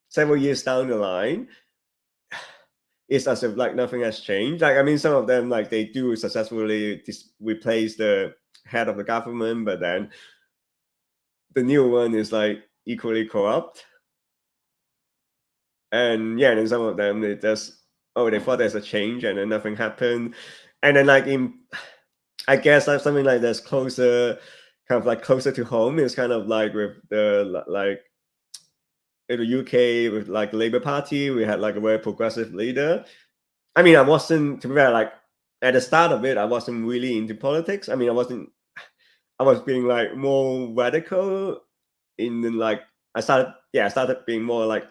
several years down the line, it's as if like nothing has changed. Like, I mean, some of them like they do successfully replace the head of the government, but then the new one is like equally corrupt. And then some of them they just they thought there's a change, and then nothing happened. And then like I guess like something like that's closer to home is kind of like with the like in the UK with like the Labour Party, we had like a very progressive leader. I mean, I wasn't, to be fair, like at the start of it, I wasn't really into politics. I mean, I was being like more radical in the, like I started being more and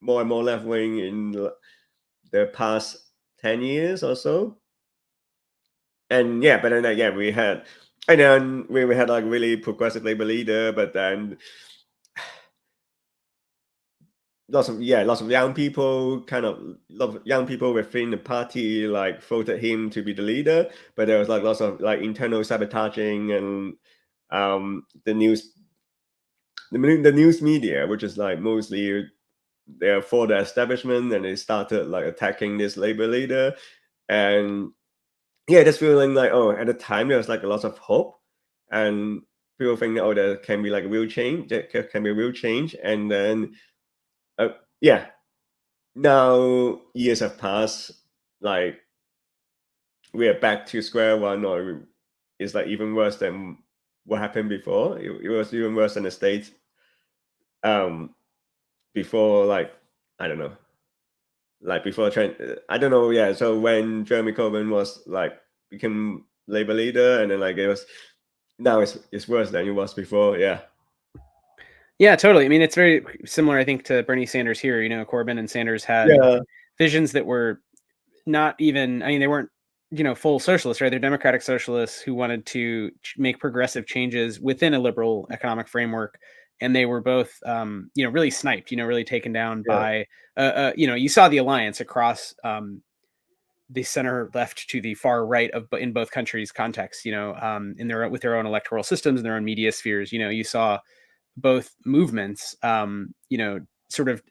more left wing in the past 10 years or so. And but then we had like really progressive Labour leader, but then lots of young people, young people within the party like voted him to be the leader, but there was like lots of like internal sabotaging and the news media, which is like mostly they're for the establishment, and they started like attacking this labor leader. And yeah, just feeling like, oh, at the time there was like a lot of hope, and people think, oh, there can be like real change, and then yeah, now years have passed, like we are back to square one, or it's like even worse than what happened before. It was even worse than the States before, like, I don't know, like before I don't know, yeah. So when Jeremy Corbyn was like became labor leader, and then like it was, now it's worse than it was before. Yeah. Yeah, totally. I mean, it's very similar, I think, to Bernie Sanders here. You know, Corbyn and Sanders had Yeah. visions that were not even, I mean, they weren't, you know, full socialists, right? They're democratic socialists who wanted to make progressive changes within a liberal economic framework. And they were both, you know, really sniped, you know, really taken down Yeah. by, you know, you saw the alliance across the center left to the far right of in both countries' contexts, you know, in with their own electoral systems and their own media spheres. You know, you saw both movements, you know, sort of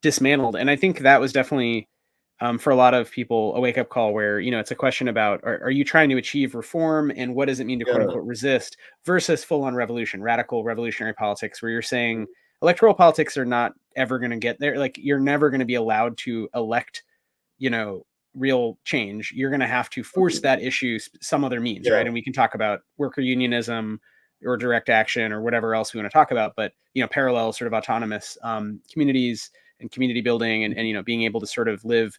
dismantled. And I think that was definitely, for a lot of people, a wake up call where, you know, it's a question about, are you trying to achieve reform, and what does it mean to quote Yeah. unquote resist, versus full on revolution, radical revolutionary politics, where you're saying electoral politics are not ever going to get there. Like, you're never going to be allowed to elect, you know, real change. You're going to have to force that issue some other means, Yeah. right? And we can talk about worker unionism or direct action or whatever else we want to talk about, but, you know, parallel sort of autonomous communities and community building, and, you know, being able to sort of live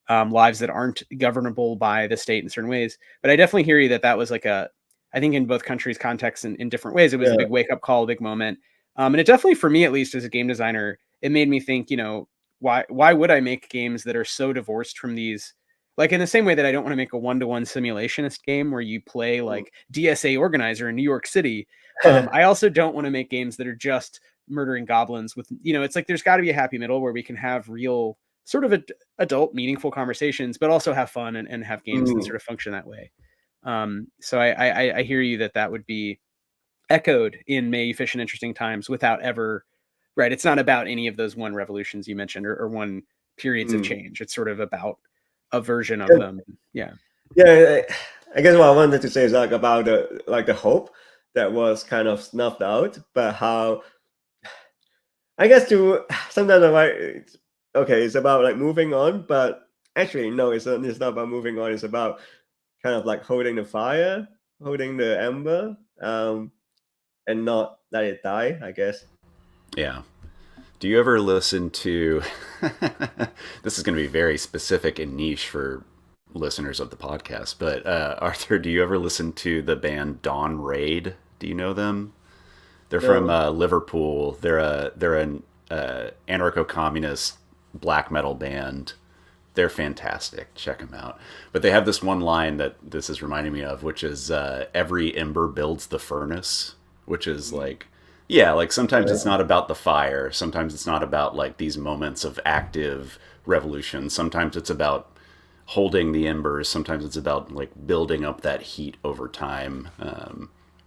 lives that aren't governable by the state in certain ways. But I definitely hear you that was like I think in both countries' contexts, in different ways, it was a Yeah. big wake up call, a big moment. And it definitely, for me at least, as a game designer, it made me think, you know, why would I make games that are so divorced from these? Like, in the same way that I don't want to make a one-to-one simulationist game where you play like DSA organizer in New York City. I also don't want to make games that are just murdering goblins with, you know, it's like there's got to be a happy middle where we can have real sort of adult meaningful conversations, but also have fun and have games that sort of function that way. So I hear you that would be echoed in May You Fish in Interesting Times without ever, right? It's not about any of those one revolutions you mentioned, or one periods of change. It's sort of about a version of them. Yeah. Yeah, I guess what I wanted to say is like about the hope that was kind of snuffed out, but how I guess sometimes I'm like, okay, it's about like moving on, but actually no, it's not about moving on. It's about kind of like holding the fire, holding the ember, and not let it die, I guess. Yeah. Do you ever listen to this is going to be very specific and niche for listeners of the podcast, but Arthur, do you ever listen to the band Dawn Raid? Do you know them? They're from Liverpool. They're an anarcho-communist black metal band. They're fantastic. Check them out. But they have this one line that this is reminding me of, which is every ember builds the furnace, which is like, yeah, like sometimes it's not about the fire. Sometimes it's not about like these moments of active revolution. Sometimes it's about holding the embers. Sometimes it's about like building up that heat over time.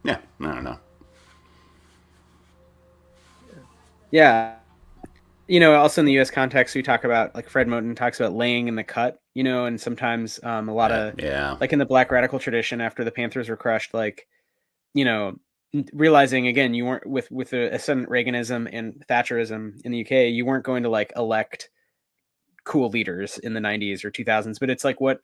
Yeah, I don't know. Yeah. You know, also in the US context, we talk about, like, Fred Moten talks about laying in the cut, you know, and sometimes a lot of, like in the Black radical tradition after the Panthers were crushed, like, you know, realizing again, you weren't with the ascendant Reaganism and Thatcherism in the UK, you weren't going to like elect cool leaders in the 90s or 2000s, but it's like, what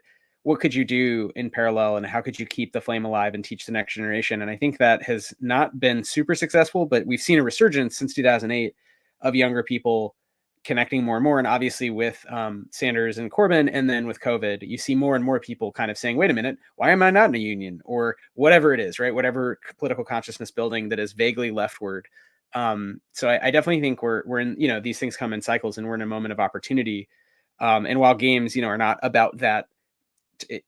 could you do in parallel, and how could you keep the flame alive and teach the next generation? And I think that has not been super successful, but we've seen a resurgence since 2008 of younger people connecting more and more. And obviously with Sanders and Corbyn, and then with COVID, you see more and more people kind of saying, wait a minute, why am I not in a union? Or whatever it is, right? Whatever political consciousness building that is vaguely leftward. So I definitely think we're in, you know, these things come in cycles, and we're in a moment of opportunity. And while games, you know, are not about that,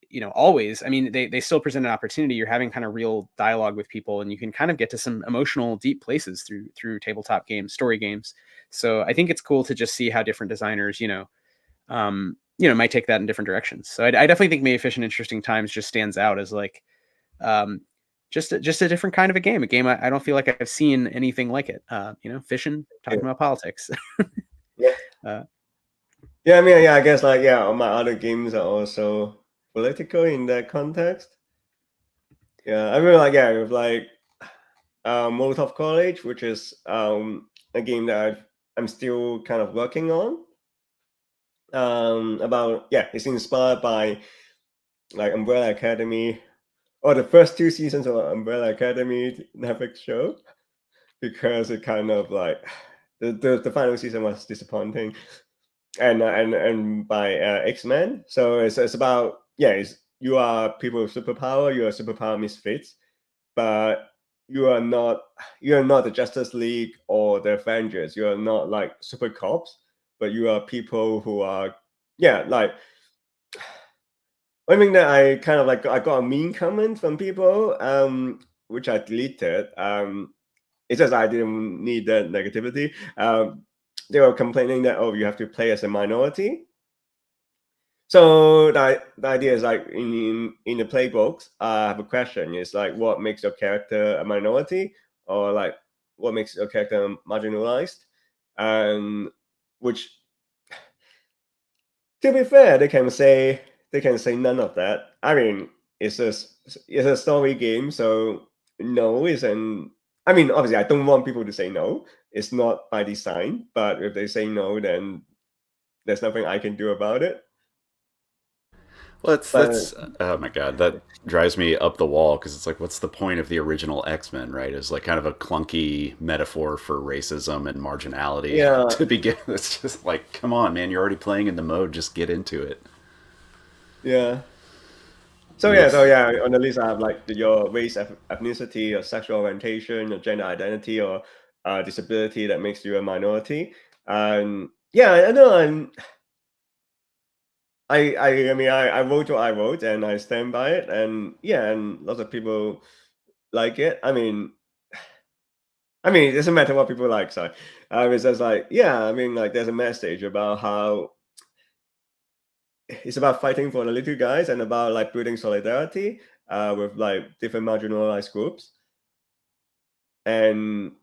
you know, always, I mean, they still present an opportunity. You're having kind of real dialogue with people, and you can kind of get to some emotional, deep places through tabletop games, story games. So I think it's cool to just see how different designers, you know, might take that in different directions. So I definitely think May Fish in Interesting Times just stands out as like, um, just a different kind of a game. A game I don't feel like I've seen anything like it. Fishing, talking about politics. Yeah. Yeah, I mean, yeah, I guess like all my other games are also political in that context. Yeah, I mean, like with like Molotov College, which is a game that I'm still kind of working on. It's inspired by like Umbrella Academy, or the first 2 seasons of Umbrella Academy Netflix show, because it kind of like the final season was disappointing, and by X-Men. So it's about you are people with superpower, you are superpower misfits, but you are not the Justice League or the Avengers. You are not like super cops, but you are people who are like. I mean that I kind of like I got a mean comment from people, which I deleted. It's just I didn't need that negativity. They were complaining that you have to play as a minority. So the idea is like in the playbooks, I have a question. It's like, what makes your character a minority, or like what makes your character marginalized? Which, to be fair, they can say none of that. I mean, it's a story game, so no isn't. I mean, obviously, I don't want people to say no. It's not by design, but if they say no, then there's nothing I can do about it. Well, But that's oh my god, that drives me up the wall because it's like, what's the point of the original X-Men, right? It's like kind of a clunky metaphor for racism and marginality yeah, to begin. It's just like, come on, man, you're already playing in the mode, just get into it. yeah. So Yes. on the list I have like your race, ethnicity, or sexual orientation, or gender identity, or disability that makes you a minority. And I know I mean I wrote what I wrote and I stand by it, and and lots of people like it. I mean it doesn't matter what people like. So it's just like I mean like there's a message about how it's about fighting for the little guys and about like building solidarity with like different marginalized groups. And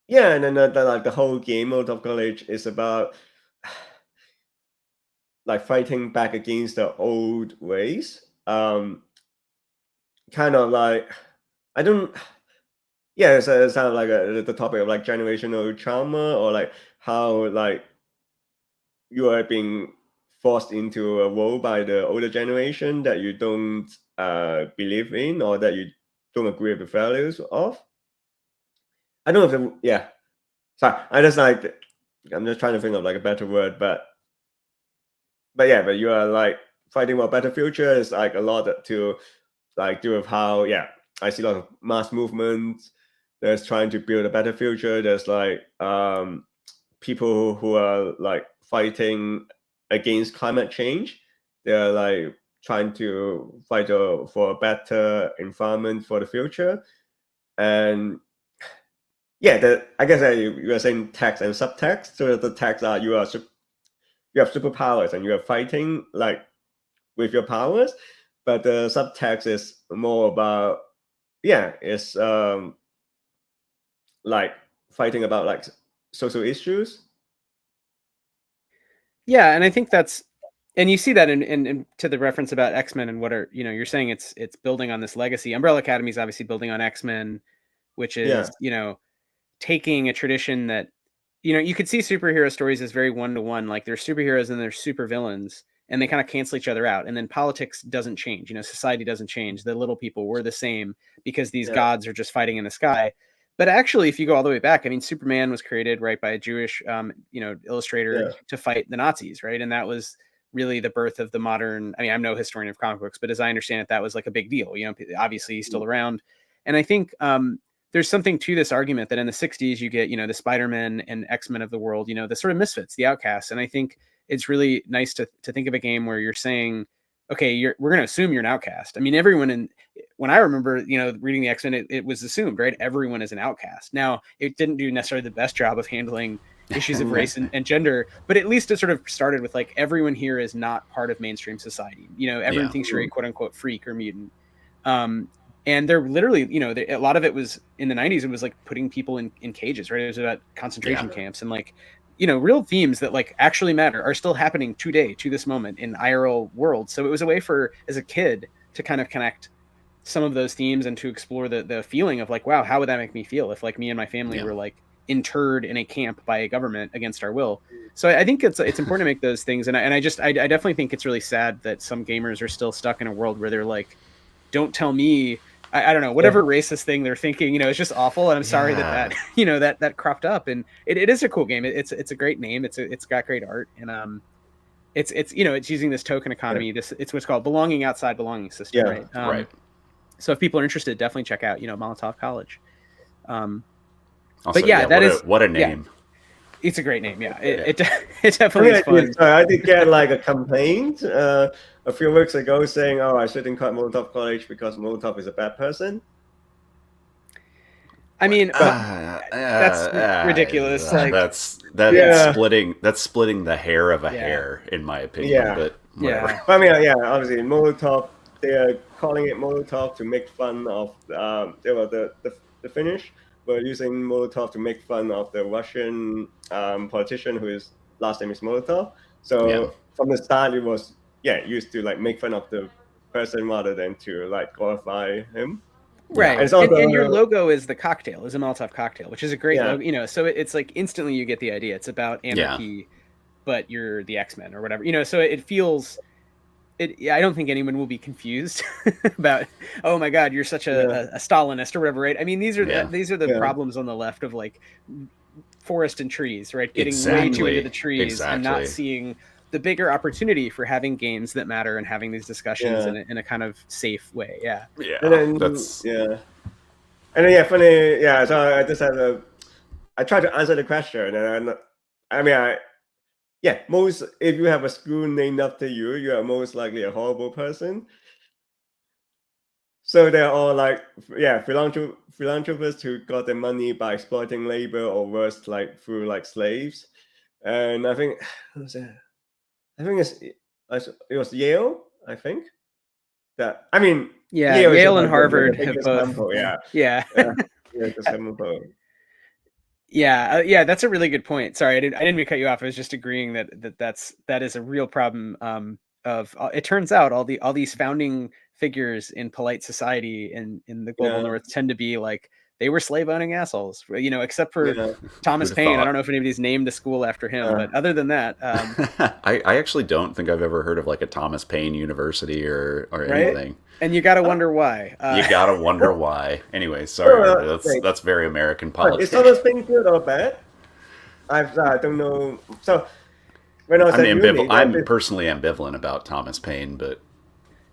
and then like the whole game mode of college is about like fighting back against the old ways. Kind of like I don't. Yeah, it's kind of like the topic of like generational trauma, or like how like you are being forced into a role by the older generation that you don't believe in, or that you don't agree with the values of. I don't know if sorry, I'm just trying to think of like a better word, but but you are like fighting for a better future is like a lot to like do with how I see a lot of mass movements that's trying to build a better future. There's like people who are like fighting against climate change. They're like trying to fight for a better environment for the future. And I guess you are saying text and subtext. So the text are you have superpowers and you are fighting like with your powers, but the subtext is more about it's like fighting about like social issues. Yeah, and I think that's, and you see that in to the reference about X-Men and what are, you're saying it's building on this legacy. Umbrella Academy is obviously building on X-Men, which is, taking a tradition that, you could see superhero stories as very one-to-one, like there's superheroes and there's supervillains, and they kind of cancel each other out. And then politics doesn't change, society doesn't change. The little people were the same because these gods are just fighting in the sky. But actually, if you go all the way back, I mean, Superman was created, right, by a Jewish, illustrator to fight the Nazis, right? And that was really the birth of the modern. I mean, I'm no historian of comic books, but as I understand it, that was like a big deal. Obviously he's still around, and I think there's something to this argument that in the 60s you get, the Spider-Man and X-Men of the world, the sort of misfits, the outcasts, and I think it's really nice to think of a game where you're saying, okay, we're going to assume you're an outcast. I mean, when I remember, reading the X-Men, it was assumed, right? Everyone is an outcast. Now, it didn't do necessarily the best job of handling issues of race and gender, but at least it sort of started with like, everyone here is not part of mainstream society. Everyone thinks you're a quote unquote freak or mutant. and they're literally, a lot of it was in the 90s. It was like putting people in cages, right? It was about concentration camps and like, real themes that like actually matter are still happening today, to this moment in IRL world. So it was a way for, as a kid, to kind of connect some of those themes and to explore the feeling of like, wow, how would that make me feel if like me and my family were like interred in a camp by a government against our will. So I think it's important to make those things. And I definitely think it's really sad that some gamers are still stuck in a world where they're like, don't tell me, I don't know, whatever racist thing they're thinking, it's just awful. And I'm sorry that that cropped up. And it is a cool game. It's a great name. It's got great art. And it's it's using this token economy. It's what's called belonging outside belonging system, right? Right. So if people are interested, definitely check out, Molotov College. Also, but what a name. Yeah, it's a great name. Yeah, it definitely is fun. I did get like a complaint a few weeks ago saying, "Oh, I shouldn't call Molotov College because Molotov is a bad person." I mean, that's ridiculous. Like, that's splitting the hair of a hair, in my opinion. Yeah. But I mean, obviously Molotov. They are calling it Molotov to make fun of the Finnish. We're using Molotov to make fun of the Russian politician whose last name is Molotov. So from the start, it was used to like make fun of the person rather than to like glorify him. Right, and your logo is the cocktail, is a Molotov cocktail, which is a great logo. So it's like instantly you get the idea. It's about anarchy, but you're the X-Men or whatever. So it feels. I don't think anyone will be confused about, oh my God, you're such a Stalinist or whatever, right? I mean, these are the problems on the left of like forest and trees, right? Getting way too into the trees and not seeing the bigger opportunity for having games that matter and having these discussions in a kind of safe way. Yeah. And then, And then funny. So I just I tried to answer the question, and if you have a school named after you, you are most likely a horrible person. So they're all like, philanthropists who got their money by exploiting labor or worse, like through like slaves. And I think, it was Yale. I think that Yale and Harvard have both. Yeah, that's a really good point. Sorry, I didn't mean to cut you off. I was just agreeing that is a real problem. Of it turns out all these founding figures in polite society in the global north tend to be like they were slave owning assholes, except for Thomas Paine. I don't know if anybody's named a school after him, but other than that, I actually don't think I've ever heard of like a Thomas Paine University or anything. And you got to wonder why. You got to wonder why. Anyway, sorry, that's very American politics. Is Thomas Paine good or bad? I don't know. So when I was I'm personally ambivalent about Thomas Paine, but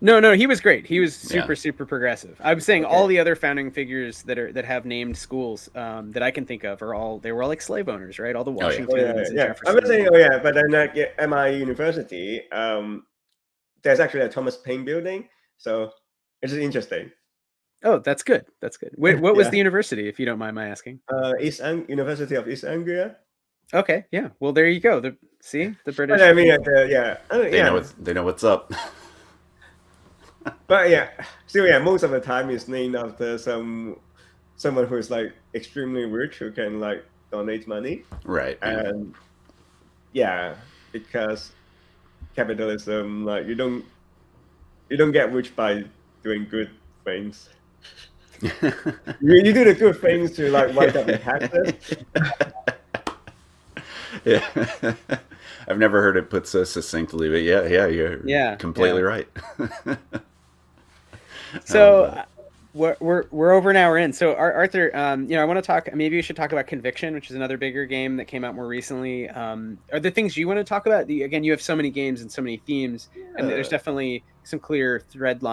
no, he was great. He was super progressive. I'm saying all the other founding figures that have named schools that I can think of were all like slave owners, right? All the Washingtons and Jefferson. I'm saying, but then at my university, there's actually a Thomas Paine building, so it's just interesting. Oh, that's good. That's good. Wait, what was the university, if you don't mind my asking? University of East Anglia. Okay, yeah. Well, there you go. The British. I mean, they know what's up. But still, most of the time it's named after someone who's like extremely rich who can like donate money. Right. And because capitalism, like you don't get rich by doing good things. you do the good things to like wipe up the taxes. I've never heard it put so succinctly, but you're completely right. So we're over an hour in. So Arthur, I want to talk. Maybe we should talk about Conviction, which is another bigger game that came out more recently. Are there things you want to talk about? Again, you have so many games and so many themes, and there's definitely some clear threads,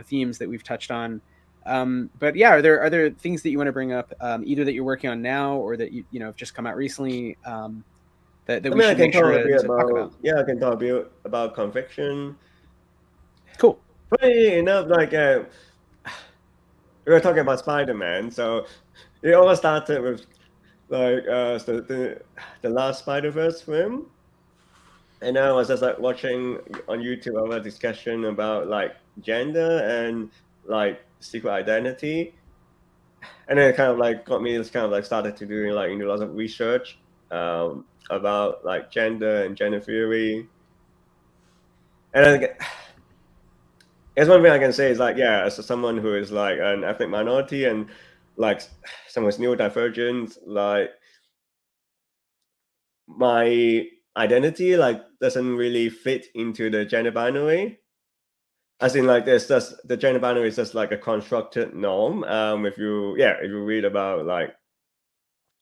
themes that we've touched on. But are there things that you want to bring up, either that you're working on now or that you have just come out recently, that we should make sure to talk about? Yeah, I can talk a bit about Conviction. Cool. Funny enough, like we were talking about Spider-Man, so it all started with like the last Spider-Verse film, and I was just like watching on YouTube a discussion about like gender and like secret identity, and then it kind of like got me kind of like started to doing like lots of research about like gender and gender theory. And then there's one thing I can say is like, yeah, as someone who is like an ethnic minority and like someone who's neurodivergent, like my identity like doesn't really fit into the gender binary. As in, like, there's just the gender binary is just like a constructed norm. If you read about like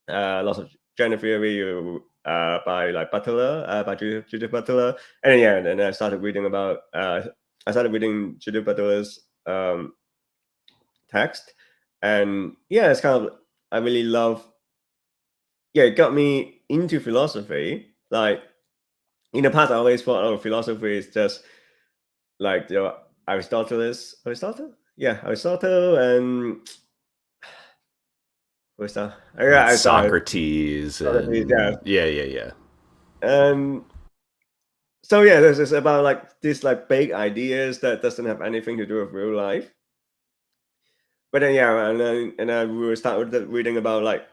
lots of gender theory, by like Butler, by Judith Butler, and yeah, and then I started reading about I started reading Judith Butler's text, and yeah, it's kind of I really love. Yeah, it got me into philosophy. Like in the past, I always thought, oh, philosophy is just like the Aristotle, and what's that? Yeah, Socrates, and yeah. So yeah, this is about like these like big ideas that doesn't have anything to do with real life. But then yeah, and then we will start reading about like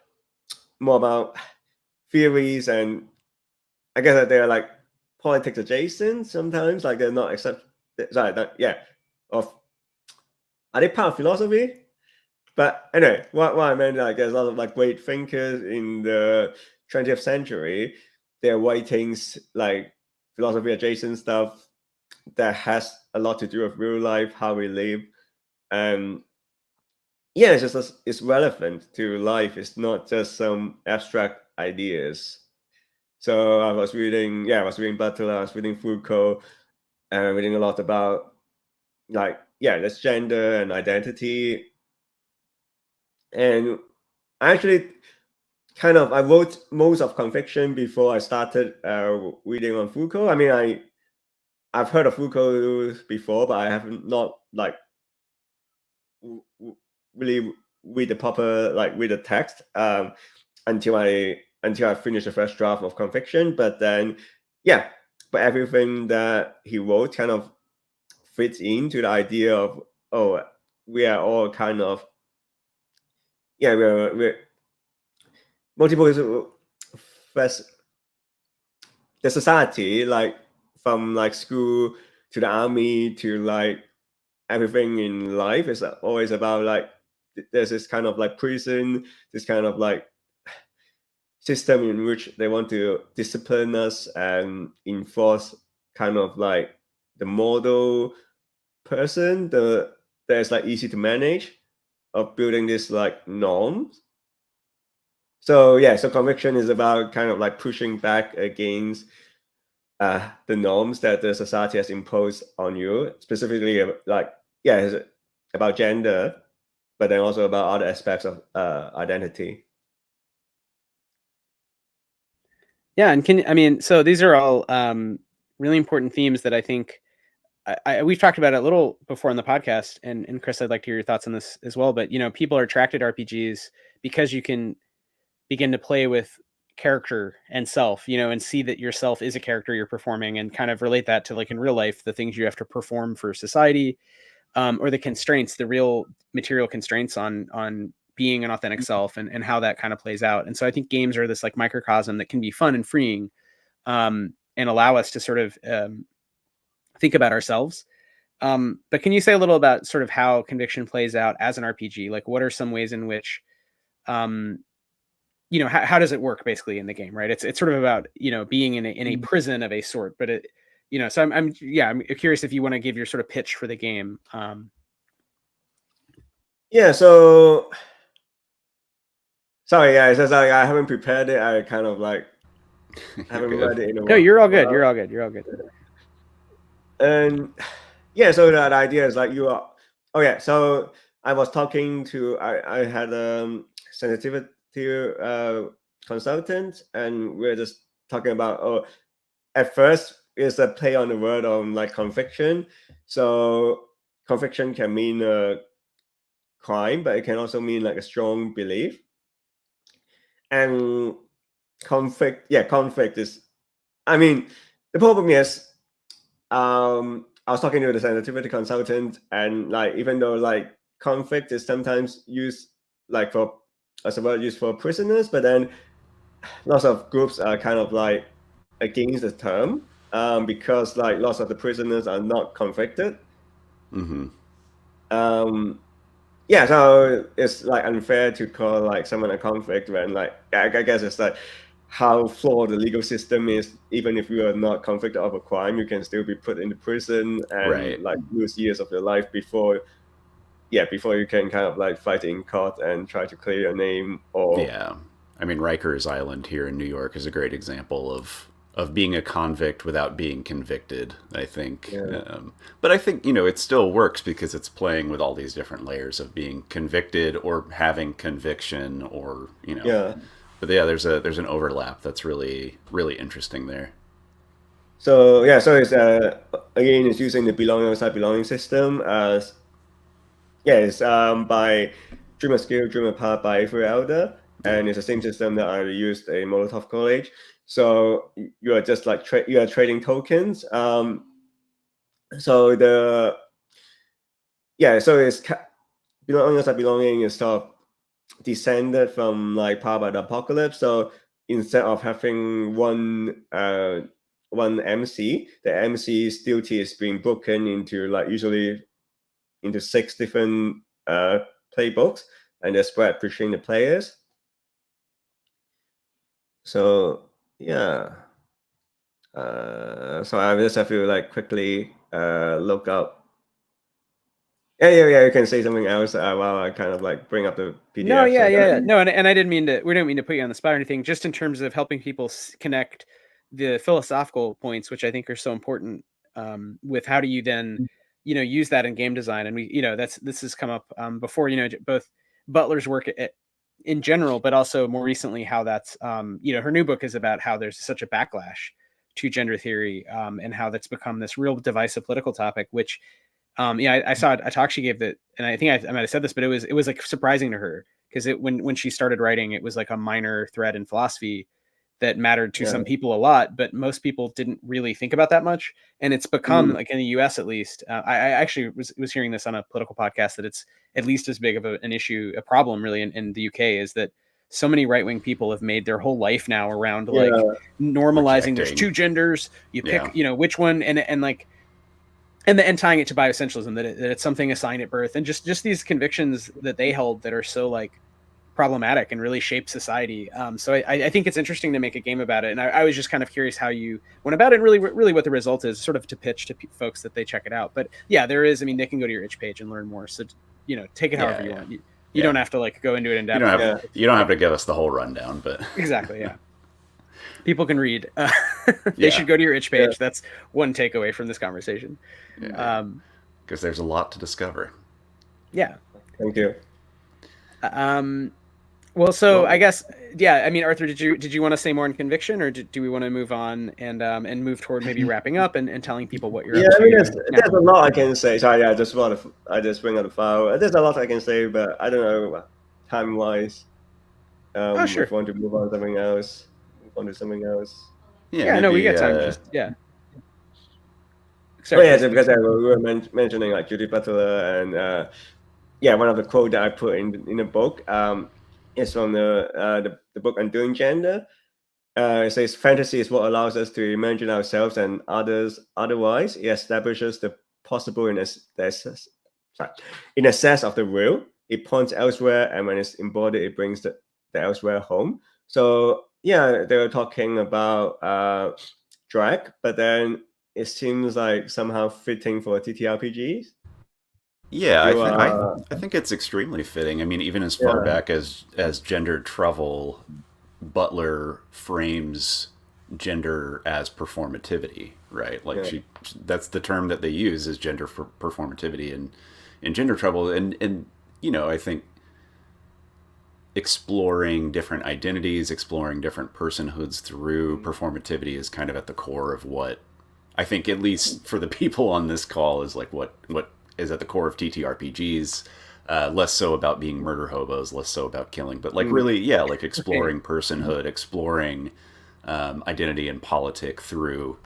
more about theories, and I guess that they're like politics adjacent sometimes, like they're not of are they part of philosophy? But anyway, what I meant, like, there's a lot of like great thinkers in the 20th century. Their writings, like philosophy adjacent stuff, that has a lot to do with real life, how we live, and yeah, it's just it's relevant to life. It's not just some abstract ideas. So I was reading Butler, I was reading Foucault, and reading a lot about like this gender and identity. And I actually I wrote most of Conviction before I started reading on Foucault. I mean, I've heard of Foucault before, but I haven't not like really read the text until I finished the first draft of Conviction. But then but everything that he wrote kind of fits into the idea of, oh, we are all kind of we're multiple the society, like from like school to the army to like everything in life is always about like there's this kind of like prison, this kind of like system in which they want to discipline us and enforce kind of like the model person that's like easy to manage of building this like norms. So so Conviction is about kind of like pushing back against the norms that the society has imposed on you, specifically like it's about gender, but then also about other aspects of identity. Yeah, and so these are all really important themes that I think we've talked about it a little before on the podcast, and Chris, I'd like to hear your thoughts on this as well. But people are attracted to RPGs because you can begin to play with character and self, and see that yourself is a character you're performing, and kind of relate that to like in real life, the things you have to perform for society, or the constraints, the real material constraints on being an authentic self, and how that kind of plays out. And so I think games are this like microcosm that can be fun and freeing, and allow us to sort of think about ourselves. But can you say a little about sort of how Conviction plays out as an RPG? Like, what are some ways in which, how does it work basically in the game, right? It's sort of about, being in a prison of a sort, but it, so I'm curious if you want to give your sort of pitch for the game. So sorry, it's just like I haven't prepared it. I kind of like haven't read it in a while. No, you're all good. You're all good. And so that idea is like you are. So I was talking to I had sensitivity consultant, and we're just talking about at first it's a play on the word on like conviction. So conviction can mean a crime, but it can also mean like a strong belief. And conflict is, I mean, the problem is I was talking to the sensitivity consultant, and like even though like conflict is sometimes used like for as a word used for prisoners, but then lots of groups are kind of like against the term because like lots of the prisoners are not convicted. Mm-hmm. Yeah, so it's like unfair to call like someone a convict when like I guess it's like how flawed the legal system is. Even if you are not convicted of a crime, you can still be put into prison and Right. like lose years of your life before you can kind of like fight in court and try to clear your name. Or Yeah. I mean, Rikers Island here in New York is a great example of being a convict without being convicted, I think. Yeah. But I think, you know, it still works because it's playing with all these different layers of being convicted or having conviction or, you know. Yeah. But yeah, there's an overlap that's really, really interesting there. So yeah, so it's again it's using the belonging outside belonging system as it's by Dreamer Skill, Dreamer Power by Avery Elder, and it's the same system that I used in Molotov College. So you are just like you are trading tokens. So it's belonging outside belonging is sort of descended from like Power by the Apocalypse. So instead of having one MC, the MC's duty is being broken into like usually into 6 different playbooks, and they're spread between the players. So yeah, so I just have to like quickly look up. Yeah. You can say something else while I kind of like bring up the PDF. No, yeah. No, and I didn't mean to. We didn't mean to put you on the spot or anything. Just in terms of helping people connect the philosophical points, which I think are so important. With how do you then, use that in game design? And this has come up before. Both Butler's work in general, but also more recently how that's her new book is about how there's such a backlash to gender theory and how that's become this real divisive political topic, which. I saw a talk she gave that, and I think I might have said this, but it was like surprising to her because when she started writing, it was like a minor thread in philosophy that mattered to some people a lot, but most people didn't really think about that much. And it's become like in the U.S. at least. I actually was hearing this on a political podcast that it's at least as big of an issue, a problem really in the UK is that so many right-wing people have made their whole life now around like normalizing there's two genders, you pick which one and like. And tying it to bioessentialism, that it's something assigned at birth, and just these convictions that they held that are so like problematic and really shape society. So I think it's interesting to make a game about it, and I was just kind of curious how you went about it, and really what the result is, sort of to pitch to folks that they check it out. But yeah, there is. I mean, they can go to your itch page and learn more. So take it however you want. You don't have to like go into it in depth. You don't have to give us the whole rundown, but exactly, yeah. People can read. They should go to your itch page. Yeah. That's one takeaway from this conversation. Because there's a lot to discover. Yeah. Thank you. Well, so I guess, I mean, Arthur, did you want to say more on conviction, or do we want to move on and move toward maybe wrapping up and telling people what you're up to? I mean, there's a lot I can say. Sorry, I just bring out the file. There's a lot I can say, but I don't know time-wise. Sure. If you want to move on to something else. No, we got time. Because we were mentioning like Judith Butler, and one of the quotes that I put in the book is from the book Undoing Gender. It says, "Fantasy is what allows us to imagine ourselves and others otherwise. It establishes the possible in excess of the real. It points elsewhere, and when it's embodied, it brings the elsewhere home." So they were talking about drag, but then it seems like somehow fitting for TTRPGs. Yeah, I think it's extremely fitting. I mean, even as far back as gendered trouble, Butler frames gender as performativity, right? Like that's the term that they use is gender for performativity in gender trouble, and I think exploring different identities, exploring different personhoods through performativity is kind of at the core of what I think, at least for the people on this call, is like what is at the core of TTRPGs. Less so about being murder hobos, less so about killing, but like really, like exploring personhood, exploring identity and politic through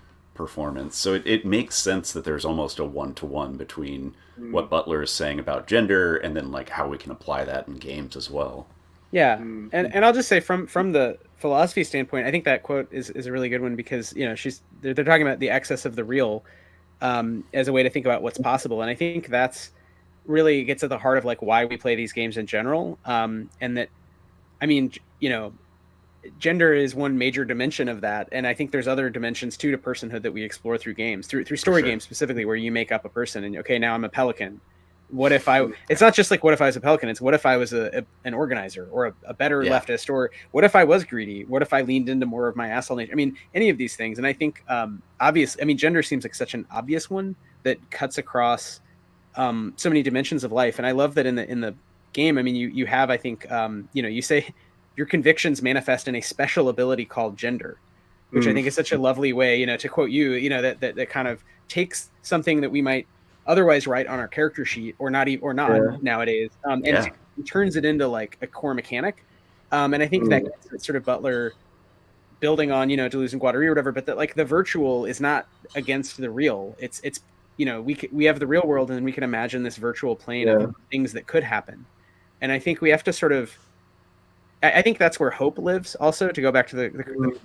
performance. So it makes sense that there's almost a one-to-one between what Butler is saying about gender and then like how we can apply that in games as well. Yeah, and I'll just say from the philosophy standpoint, I think that quote is a really good one because they're talking about the excess of the real as a way to think about what's possible, and I think that's really gets at the heart of like why we play these games in general, and that I mean gender is one major dimension of that, and I think there's other dimensions too to personhood that we explore through games, through story games specifically, where you make up a person and okay, now I'm a pelican. What if it's not just like what if I was a pelican, it's what if I was an organizer or a better leftist, or what if I was greedy, what if I leaned into more of my asshole nature. I mean, any of these things. And I think gender seems like such an obvious one that cuts across so many dimensions of life. And I love that in the game, I mean, you have, I think, you say your convictions manifest in a special ability called gender, which I think is such a lovely way, to quote you, that kind of takes something that we might otherwise write on our character sheet or not nowadays, and turns it into like a core mechanic. And I think that gets sort of Butler building on, Deleuze and Guattari or whatever, but that like the virtual is not against the real. It's we have the real world and then we can imagine this virtual plane of things that could happen. And I think we have to sort of, I think that's where hope lives also, to go back to the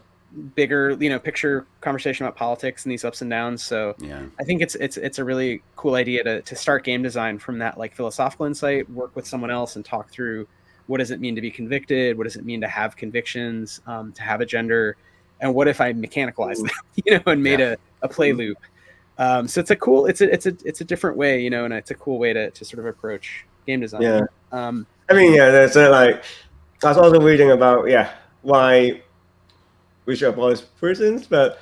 bigger picture conversation about politics and these ups and downs. So I think it's a really cool idea to start game design from that like philosophical insight, work with someone else and talk through what does it mean to be convicted, what does it mean to have convictions, to have a gender, and what if I mechanicalized them and made a play loop. So it's a cool, it's a different way, and it's a cool way to sort of approach game design. I mean, there's like I was also reading about why we should abolish prisons, but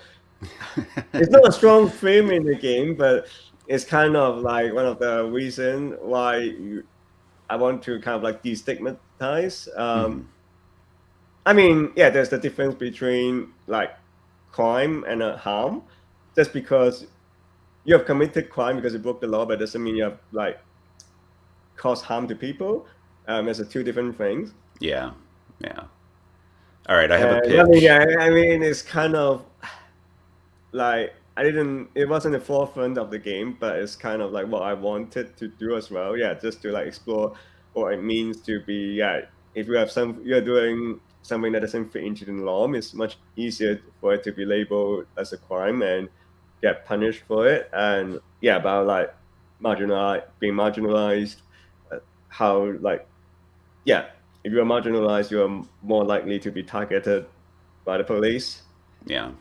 it's not a strong theme in the game, but it's kind of like one of the reasons why I want to kind of like destigmatize. I mean, there's the difference between like crime and harm. Just because you have committed crime because you broke the law, but doesn't mean you have like caused harm to people. There's two different things. Yeah. All right, I have a pitch. I mean, it's kind of like it wasn't the forefront of the game, but it's kind of like what I wanted to do as well. Just to like explore what it means to be, if you have you're doing something that doesn't fit into the norm, it's much easier for it to be labeled as a crime and get punished for it. And about like being marginalized, how like, if you're marginalized, you're more likely to be targeted by the police. Yeah.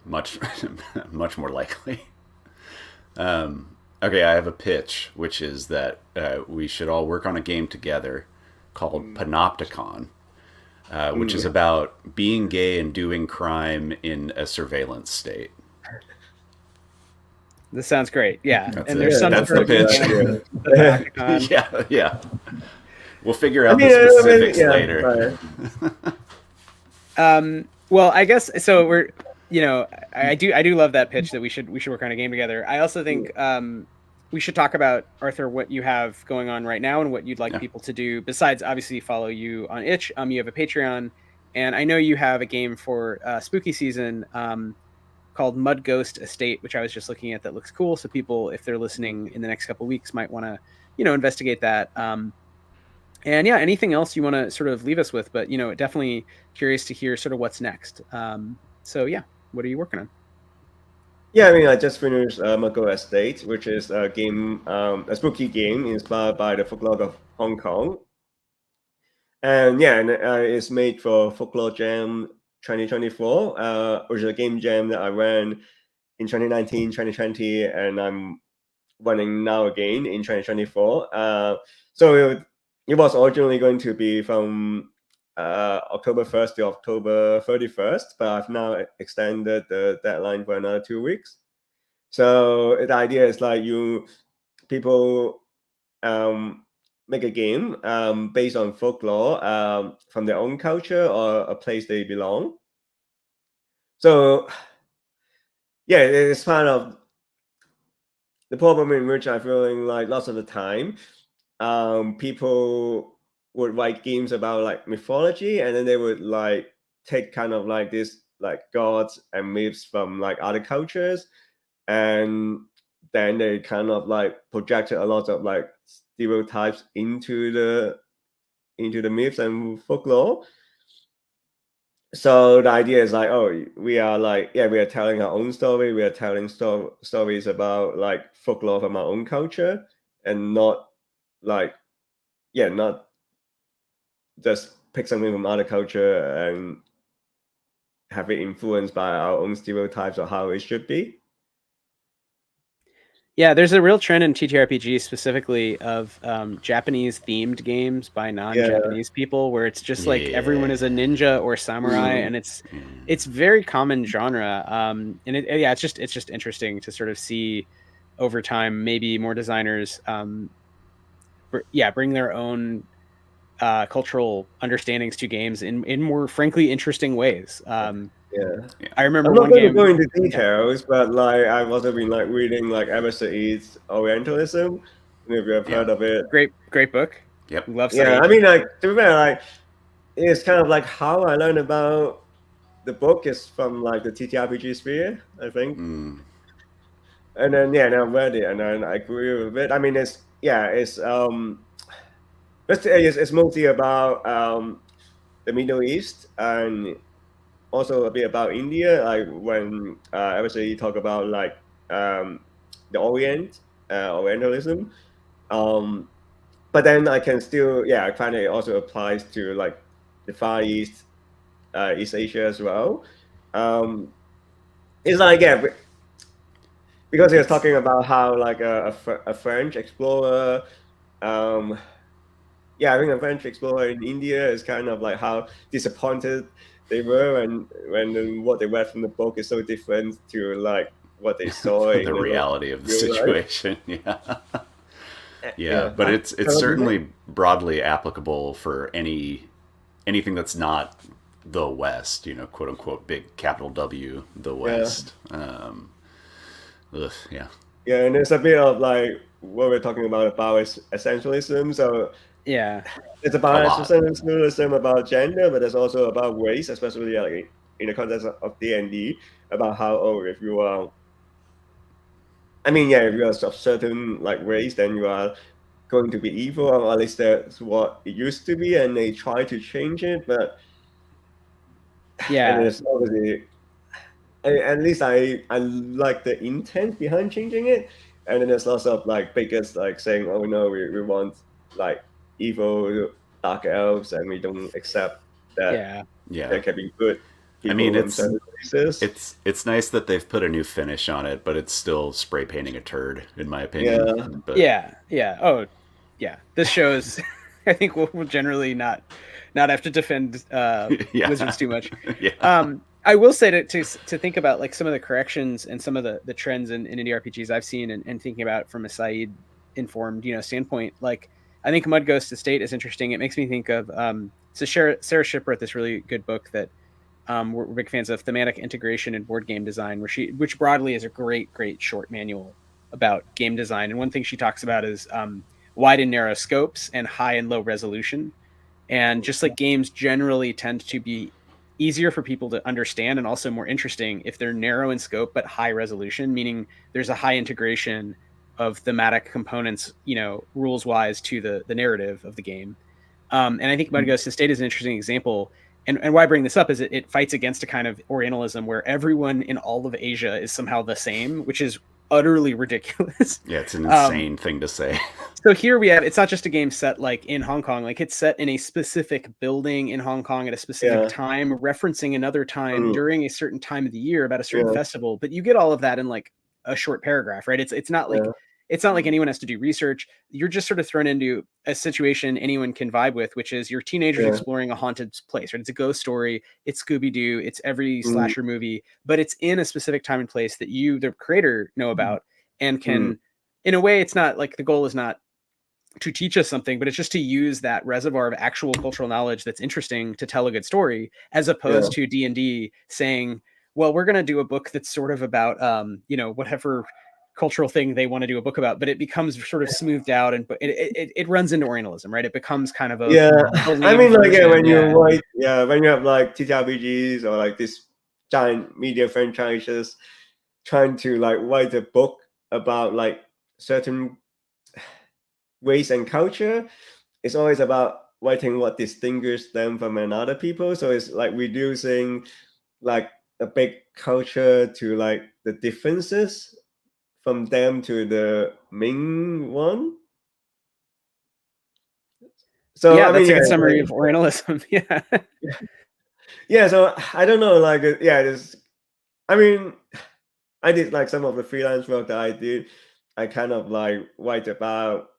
Much more likely. Okay, I have a pitch, which is that we should all work on a game together called Panopticon, which is about being gay and doing crime in a surveillance state. This sounds great. Yeah. That's and it. There's some That's the pitch. Yeah. We'll figure out the specifics later. Well, I guess so. We're, I do love that pitch that we should work on a game together. I also think we should talk about, Arthur, what you have going on right now and what you'd like people to do besides obviously follow you on itch. You have a Patreon, and I know you have a game for spooky season called Mud Ghost Estate, which I was just looking at, that looks cool. So people, if they're listening in the next couple of weeks, might want to investigate that. And anything else you want to sort of leave us with, but definitely curious to hear sort of what's next. So what are you working on? I mean, I just finished Mud Ghost Estate, which is a game, a spooky game inspired by the folklore of Hong Kong. And it's made for Folklore Jam 2024, which is a game jam that I ran in 2019, 2020, and I'm running now again in 2024. So it was originally going to be from October 1st to October 31st, but I've now extended the deadline for another 2 weeks. So the idea is like people make a game based on folklore from their own culture or a place they belong. So it's part of the problem in which I'm feeling like lots of the time people would write games about like mythology, and then they would like take kind of like this like gods and myths from like other cultures, and then they kind of like projected a lot of like stereotypes into the myths and folklore. So the idea is like, oh, we are telling our own story. We are telling stories about like folklore from our own culture, and not like, not just pick something from other culture and have it influenced by our own stereotypes of how it should be. Yeah, there's a real trend in TTRPG specifically of Japanese themed games by non-Japanese people, where it's just like everyone is a ninja or samurai, and it's very common genre. And it's just interesting to sort of see over time maybe more designers bring their own cultural understandings to games in more frankly interesting ways. I remember I'm not one going to game. go into details, but like I've also been like reading like Emerson East's Orientalism. If you have heard of it. Great book. Yep. Love Yeah, I mean, like, to be fair, like, it's kind of like how I learned about the book is from like the TTRPG sphere, I think. And then and I read it and then I agree with it. I mean, it's mostly about the Middle East and also a bit about India. Like when obviously you talk about like the Orientalism. But then I can still, I find it also applies to like the Far East, East Asia as well. It's like, because he was talking about how like a French explorer, I think a French explorer in India is kind of like how disappointed they were, and when what they read from the book is so different to like what they saw the reality of the situation. But it's certainly broadly applicable for anything that's not the West, quote unquote, big capital W, the West. And there's a bit of like what we're talking about essentialism. So it's about essentialism about gender, but it's also about race, especially like in the context of D&D, about how if you are, if you are of certain like race, then you are going to be evil, or at least that's what it used to be, and they try to change it, but and it's obviously, at least I like the intent behind changing it, and then there's lots of like bigots like saying, oh no, we want like evil dark elves, and we don't accept that there can be good people. I mean, it's nice that they've put a new finish on it, but it's still spray painting a turd, in my opinion. This shows I think we'll generally not have to defend Wizards too much. I will say to think about like some of the corrections and some of the trends in indie RPGs I've seen and thinking about from a Saeed informed standpoint. Like I think Mud Ghost Estate is interesting. It makes me think of so Sarah Shipp wrote this really good book that we're big fans of, Thematic Integration and Board Game Design, which broadly is a great short manual about game design. And one thing she talks about is wide and narrow scopes and high and low resolution. And just like games generally tend to be easier for people to understand and also more interesting if they're narrow in scope but high resolution, meaning there's a high integration of thematic components, rules wise to the narrative of the game. And I think Mud Ghost Estate is an interesting example. And why I bring this up is it fights against a kind of Orientalism where everyone in all of Asia is somehow the same, which is utterly ridiculous. Yeah, it's an insane thing to say. So here we have, it's not just a game set like in Hong Kong, like it's set in a specific building in Hong Kong at a specific time, referencing another time during a certain time of the year about a certain festival. But you get all of that in like a short paragraph, right? It's not like it's not like anyone has to do research. You're just sort of thrown into a situation anyone can vibe with, which is your teenagers exploring a haunted place, right? It's a ghost story. It's Scooby-Doo. It's every slasher movie, but it's in a specific time and place that you, the creator, know about and can, in a way, it's not like the goal is not to teach us something, but it's just to use that reservoir of actual cultural knowledge that's interesting to tell a good story, as opposed to D&D saying, well, we're going to do a book that's sort of about, whatever cultural thing they want to do a book about, but it becomes sort of smoothed out and it runs into Orientalism, right? It becomes kind of a I mean, like when you write, when you have like TTRPGs or like this giant media franchises trying to like write a book about like certain race and culture. It's always about writing what distinguishes them from another people. So it's like reducing like a big culture to like the differences from them to the main one. So Yeah, I that's mean, a good yeah, summary of Orientalism. Yeah. yeah. So I don't know, like, yeah, there's. I mean, I did like some of the freelance work that I did. I kind of like write about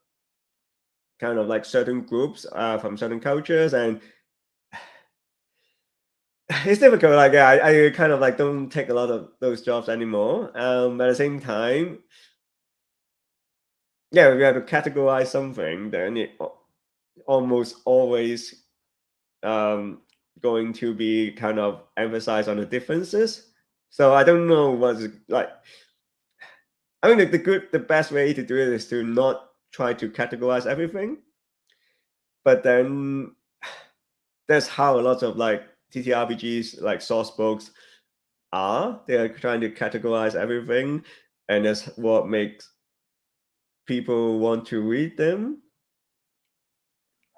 kind of like certain groups from certain cultures, and it's difficult. Like, yeah, I kind of like don't take a lot of those jobs anymore. But at the same time, yeah, if you have to categorize something, then it almost always going to be kind of emphasized on the differences. So I don't know what's like. I mean, the best way to do it is to not try to categorize everything, but then that's how a lot of like TTRPGs, like source books, are. They are trying to categorize everything, and that's what makes people want to read them.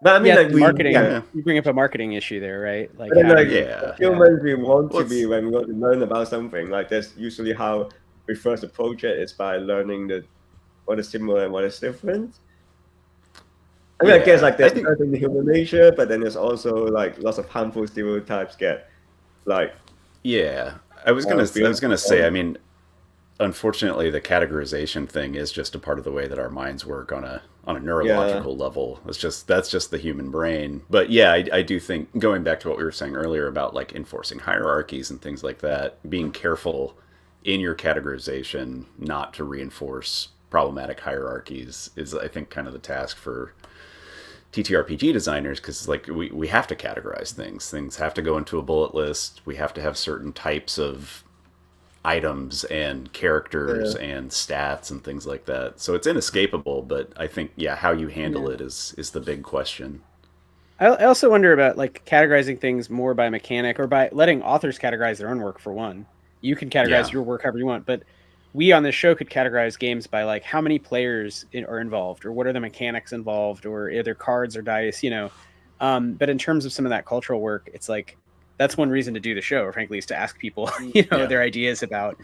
But I mean, Yeah, like the marketing. yeah. Yeah. You bring up a marketing issue there, right? Like, But then, how do like you? Yeah. humans, we want Well, to be when we want to learn about something. Like that's usually how we first approach it. Is by learning what is similar and what is different. I mean, I guess yeah. like I there's think certain human nature, but then there's also like lots of harmful stereotypes get like yeah. I built was gonna say. I on. mean, unfortunately, the categorization thing is just a part of the way that our minds work on a Yeah, neurological level. That's just the human brain. But yeah, I do think going back to what we were saying earlier about like enforcing hierarchies and things like that, being careful in your categorization not to reinforce problematic hierarchies is, I think, kind of the task for TTRPG designers, because like we have to categorize things. Things have to go into a bullet list. We have to have certain types of items and characters yeah, and stats and things like that. So it's inescapable, but I think yeah, how you handle Yeah. it is the big question. I also wonder about like categorizing things more by mechanic or by letting authors categorize their own work for one. You can categorize Yeah. your work however you want, but we on this show could categorize games by like how many players are involved or what are the mechanics involved or are there cards or dice, you know. But in terms of some of that cultural work, it's like that's one reason to do the show, or frankly, is to ask people, you know, Yeah. their ideas about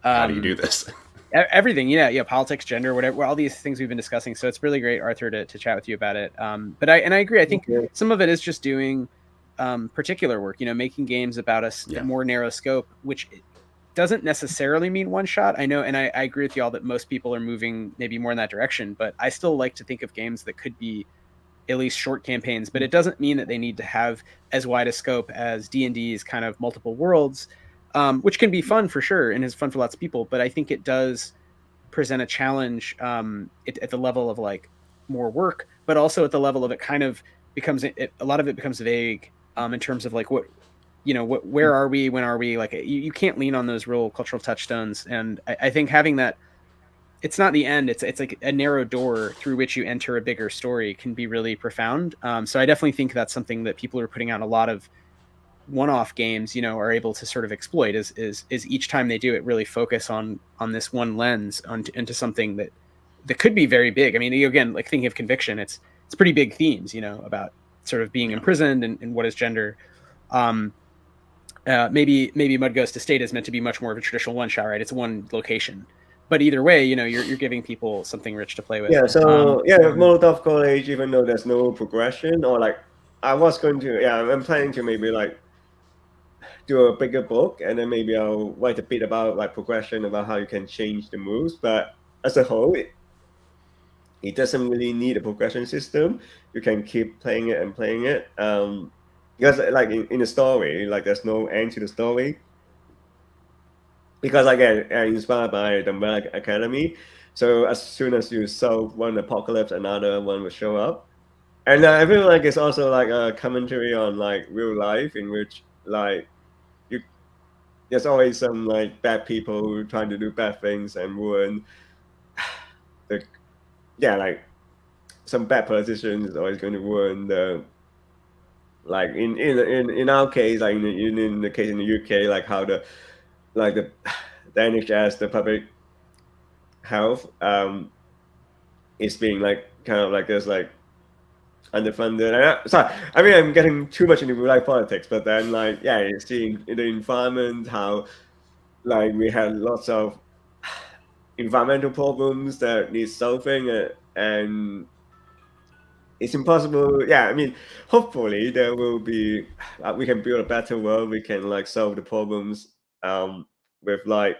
How do you do um, this? everything, yeah, politics, gender, whatever, all these things we've been discussing. So it's really great, Arthur, to chat with you about it. But I agree. I think yeah, some of it is just doing particular work, you know, making games about a Yeah. more narrow scope, which doesn't necessarily mean one shot. I know, and I agree with y'all that most people are moving maybe more in that direction, but I still like to think of games that could be at least short campaigns, but it doesn't mean that they need to have as wide a scope as D&D's kind of multiple worlds, which can be fun for sure and is fun for lots of people. But I think it does present a challenge at the level of like more work, but also at the level of it kind of becomes a lot of it becomes vague in terms of like what you know where are we, when are we, like you can't lean on those real cultural touchstones. And I think having that, it's not the end, it's like a narrow door through which you enter a bigger story can be really profound. So I definitely think that's something that people are putting out a lot of one-off games, you know, are able to sort of exploit is each time they do it really focus on this one lens into something that could be very big. I mean, again, like thinking of Conviction, it's pretty big themes, you know, about sort of being Yeah. imprisoned and what is gender. um maybe Mud Ghost Estate is meant to be much more of a traditional one shot, right? It's one location, but either way, you know, you're giving people something rich to play with. yeah. So yeah, Molotov College, even though there's no progression or like I was going to, yeah, I'm planning to maybe like do a bigger book and then maybe I'll write a bit about like progression about how you can change the moves. But as a whole, it doesn't really need a progression system. You can keep playing it and playing it. Because like in the story, like there's no end to the story. Because I get inspired by the Umbrella Academy. So as soon as you solve one apocalypse, another one will show up. And I feel like it's also like a commentary on like real life in which like you there's always some like bad people trying to do bad things and ruin the yeah, like some bad politician is always going to ruin like in our case, like in the case in the UK, like how the NHS, the public health, is being like kind of like this like underfunded. Sorry, I mean I'm getting too much into like politics, but then like yeah, you see in the environment how like we had lots of environmental problems that need solving, and it's impossible. Yeah, I mean, hopefully there will be we can build a better world. We can like solve the problems with like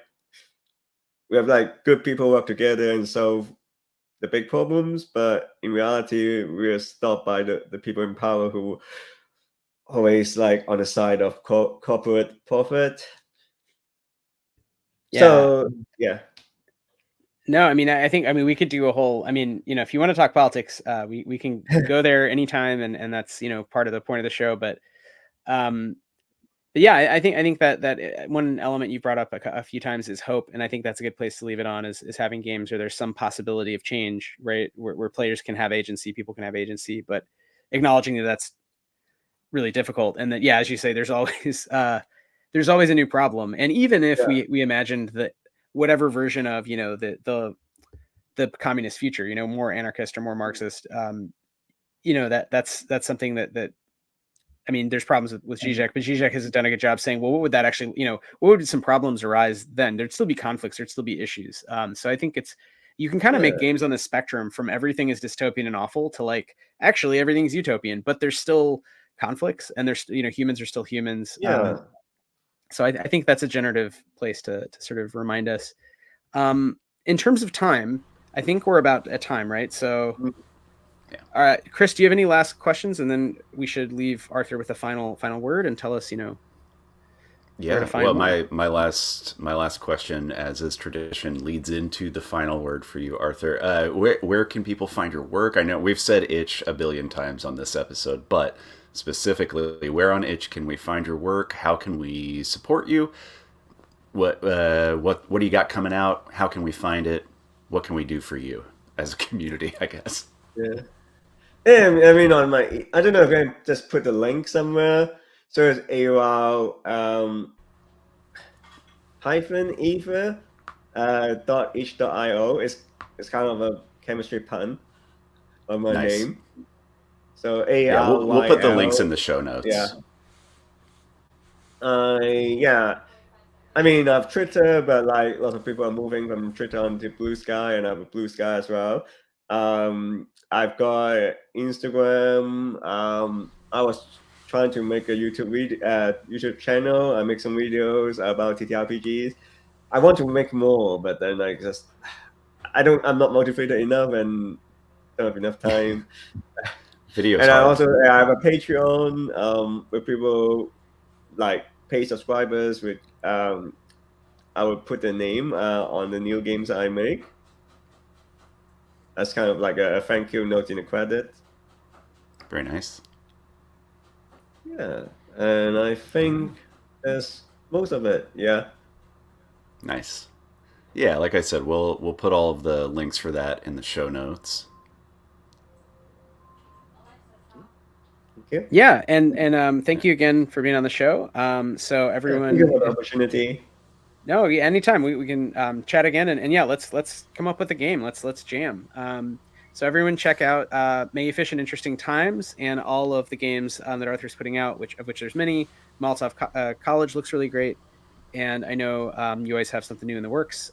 good people work together and solve the big problems. But in reality, we're stopped by the people in power who always like on the side of corporate profit. Yeah. So yeah. No, I mean, I think, I mean, we could do a whole, I mean, you know, if you want to talk politics, we can go there anytime, and that's, you know, part of the point of the show. Um, but yeah, I think that one element you brought up a few times is hope, and I think that's a good place to leave it on, is having games where there's some possibility of change, right? Where players can have agency, people can have agency, but acknowledging that that's really difficult, and that, yeah, as you say, there's always a new problem, and even if Yeah. we imagined that whatever version of, you know, the communist future, you know, more anarchist or more Marxist, you know, that's something that I mean, there's problems with Zizek, but Zizek has done a good job saying, well, what would that actually, you know, what would some problems arise then? There'd still be conflicts, there'd still be issues. So I think you can kind of make games on the spectrum from everything is dystopian and awful to like, actually everything's utopian, but there's still conflicts, and there's, you know, humans are still humans. Yeah. So I think that's a generative place to sort of remind us. In terms of time, I think we're about at time, right? So, all right, Chris, do you have any last questions? And then we should leave Arthur with a final word and tell us, you know, where to Yeah, find well, more. my last question, as is tradition, leads into the final word for you, Arthur. Where can people find your work? I know we've said itch a billion times on this episode, but specifically, where on itch can we find your work? How can we support you? What do you got coming out? How can we find it? What can we do for you as a community? I guess. Yeah. Yeah, I mean, on my, I don't know if I can just put the link somewhere. So it's AOL hyphen ether dot io. It's kind of a chemistry pun of my Nice. name. So Yeah, we'll put the links in ARYL. the show Yeah. notes. Yeah. I mean, I have Twitter, but like lots of people are moving from Twitter onto Blue Sky, and I have a Blue Sky as well. I've got Instagram. I was trying to make a YouTube channel. I make some videos about TTRPGs. I want to make more, but then I'm not motivated enough and don't have enough time. Video's And hard. I have a Patreon with people like paid subscribers with I would put the name on the new games I make. That's kind of like a thank you note in the credit. Very nice. Yeah, and I think that's most of it. Yeah. Nice. Yeah, like I said, we'll put all of the links for that in the show notes. Okay. Yeah, and thank you again for being on the show. So Yeah, everyone, thank you for the opportunity. no, yeah, anytime we can chat again, and yeah, let's come up with a game. Let's jam. So everyone check out May You Fish in Interesting Times and all of the games that Arthur's putting out, of which there's many. Molotov College looks really great, and I know you always have something new in the works.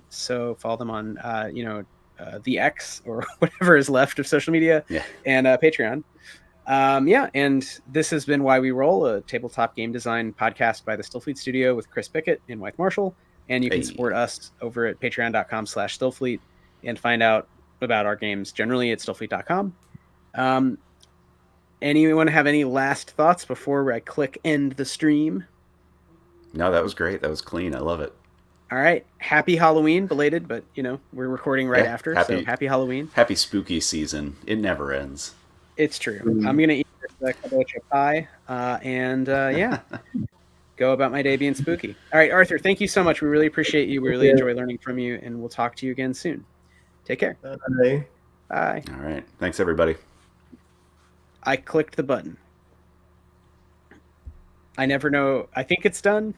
So follow them on you know, the X or whatever is left of social media, Yeah. and Patreon. Yeah, and this has been Why We Roll, a tabletop game design podcast by the Stillfleet Studio with Chris Pickett and Wythe Marschall. And you can Hey. support us over at patreon.com/Stillfleet and find out about our games generally at stillfleet.com. Anyone have any last thoughts before I click end the stream? No, that was great. That was clean. I love it. All right. Happy Halloween, belated, but you know, we're recording right Yeah. after, so happy Halloween. Happy spooky season. It never ends. It's true. I'm gonna eat this kabocha pie, and yeah, go about my day being spooky. All right, Arthur, thank you so much. We really appreciate you. We really enjoy learning from you, and we'll talk to you again soon. Take care. Bye. Bye. All right. Thanks, everybody. I clicked the button. I never know. I think it's done.